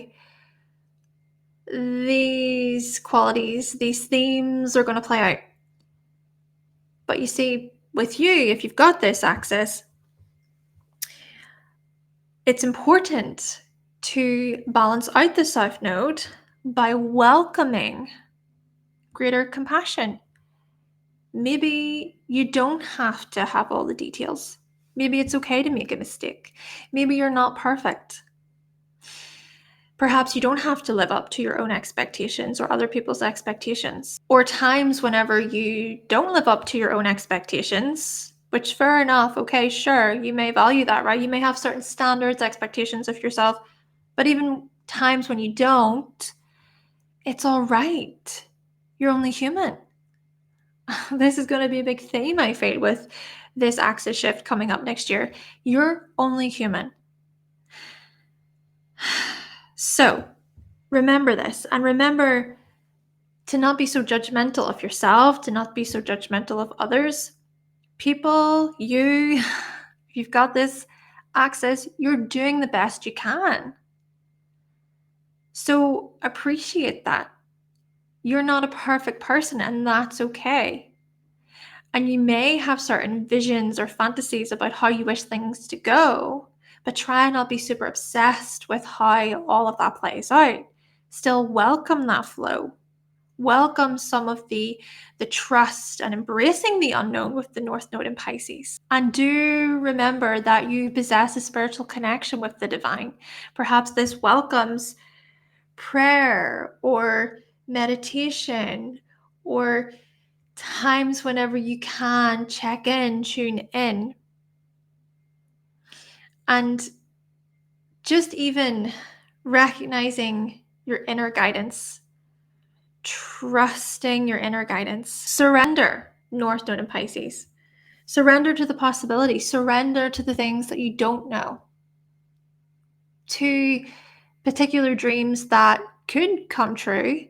these qualities, these themes are going to play out. But you see, with you, if you've got this axis, it's important to balance out the South Node by welcoming greater compassion. Maybe you don't have to have all the details. Maybe it's okay to make a mistake. Maybe you're not perfect. Perhaps you don't have to live up to your own expectations or other people's expectations. Or times whenever you don't live up to your own expectations, which fair enough, okay, sure, you may value that, right? You may have certain standards, expectations of yourself, but even times when you don't, it's all right. You're only human. This is going to be a big theme, I feel, with this axis shift coming up next year. You're only human. So remember this, and remember to not be so judgmental of yourself, to not be so judgmental of others. People, if you've got this axis, you're doing the best you can. So appreciate that. You're not a perfect person, and that's okay. And you may have certain visions or fantasies about how you wish things to go, but try and not be super obsessed with how all of that plays out. Still welcome that flow. Welcome some of the trust and embracing the unknown with the North Node in Pisces. And do remember that you possess a spiritual connection with the divine. Perhaps this welcomes prayer or meditation or times whenever you can check in, tune in. And just even recognizing your inner guidance, trusting your inner guidance. Surrender, North Node in Pisces. Surrender to the possibility. Surrender to the things that you don't know. To particular dreams that could come true.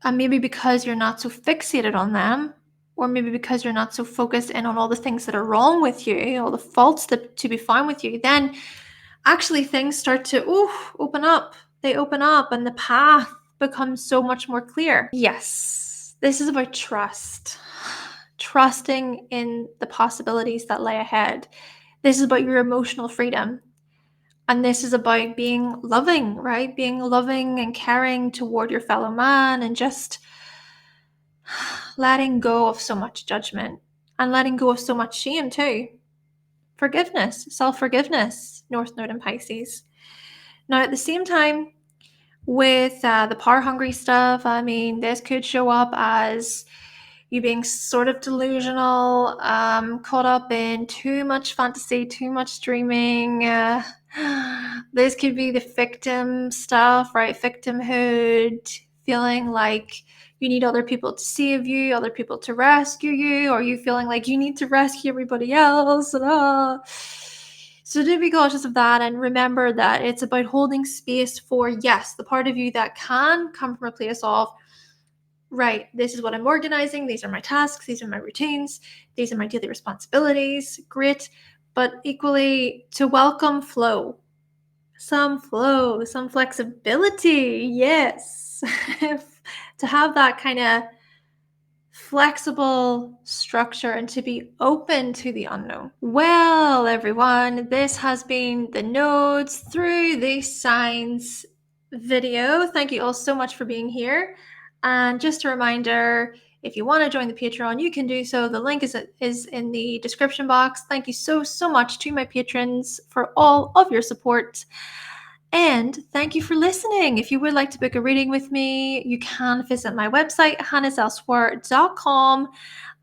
And maybe because you're not so fixated on them, or maybe because you're not so focused in on all the things that are wrong with you, all the faults that to be found with you, then actually things start to open up. They open up and the path becomes so much more clear. Yes, this is about trust. Trusting in the possibilities that lay ahead. This is about your emotional freedom. And this is about being loving, right? Being loving and caring toward your fellow man and just letting go of so much judgment and letting go of so much shame too. Forgiveness, self-forgiveness, North Node in Pisces. Now, at the same time, with the power-hungry stuff, I mean, this could show up as you being sort of delusional, caught up in too much fantasy, too much dreaming. This could be the victim stuff, right? Victimhood, feeling like you need other people to save you, other people to rescue you, or you feeling like you need to rescue everybody else. So do be cautious of that, and remember that it's about holding space for, yes, the part of you that can come from a place of, right, this is what I'm organizing, these are my tasks, these are my routines, these are my daily responsibilities, great, but equally to welcome flow, some flexibility, yes, to have that kind of flexible structure and to be open to the unknown. Well, everyone, this has been the nodes through these signs video. Thank you all so much for being here. And just a reminder, if you want to join the Patreon, you can do so. The link is in the description box. Thank you so much to my patrons for all of your support. And thank you for listening. If you would like to book a reading with me, you can visit my website, hannahselsewhere.com.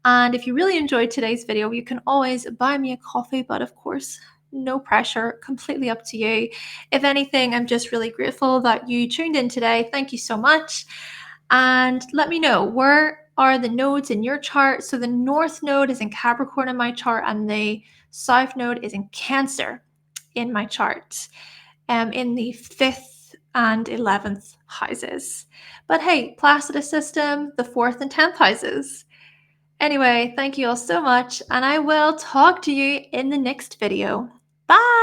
And if you really enjoyed today's video, you can always buy me a coffee, but of course, no pressure, completely up to you. If anything, I'm just really grateful that you tuned in today. Thank you so much. And let me know, where are the nodes in your chart? So the North node is in Capricorn in my chart, and the South node is in Cancer in my chart, in the 5th and 11th houses. But hey, Placidus system, the 4th and 10th houses. Anyway, thank you all so much, and I will talk to you in the next video. Bye!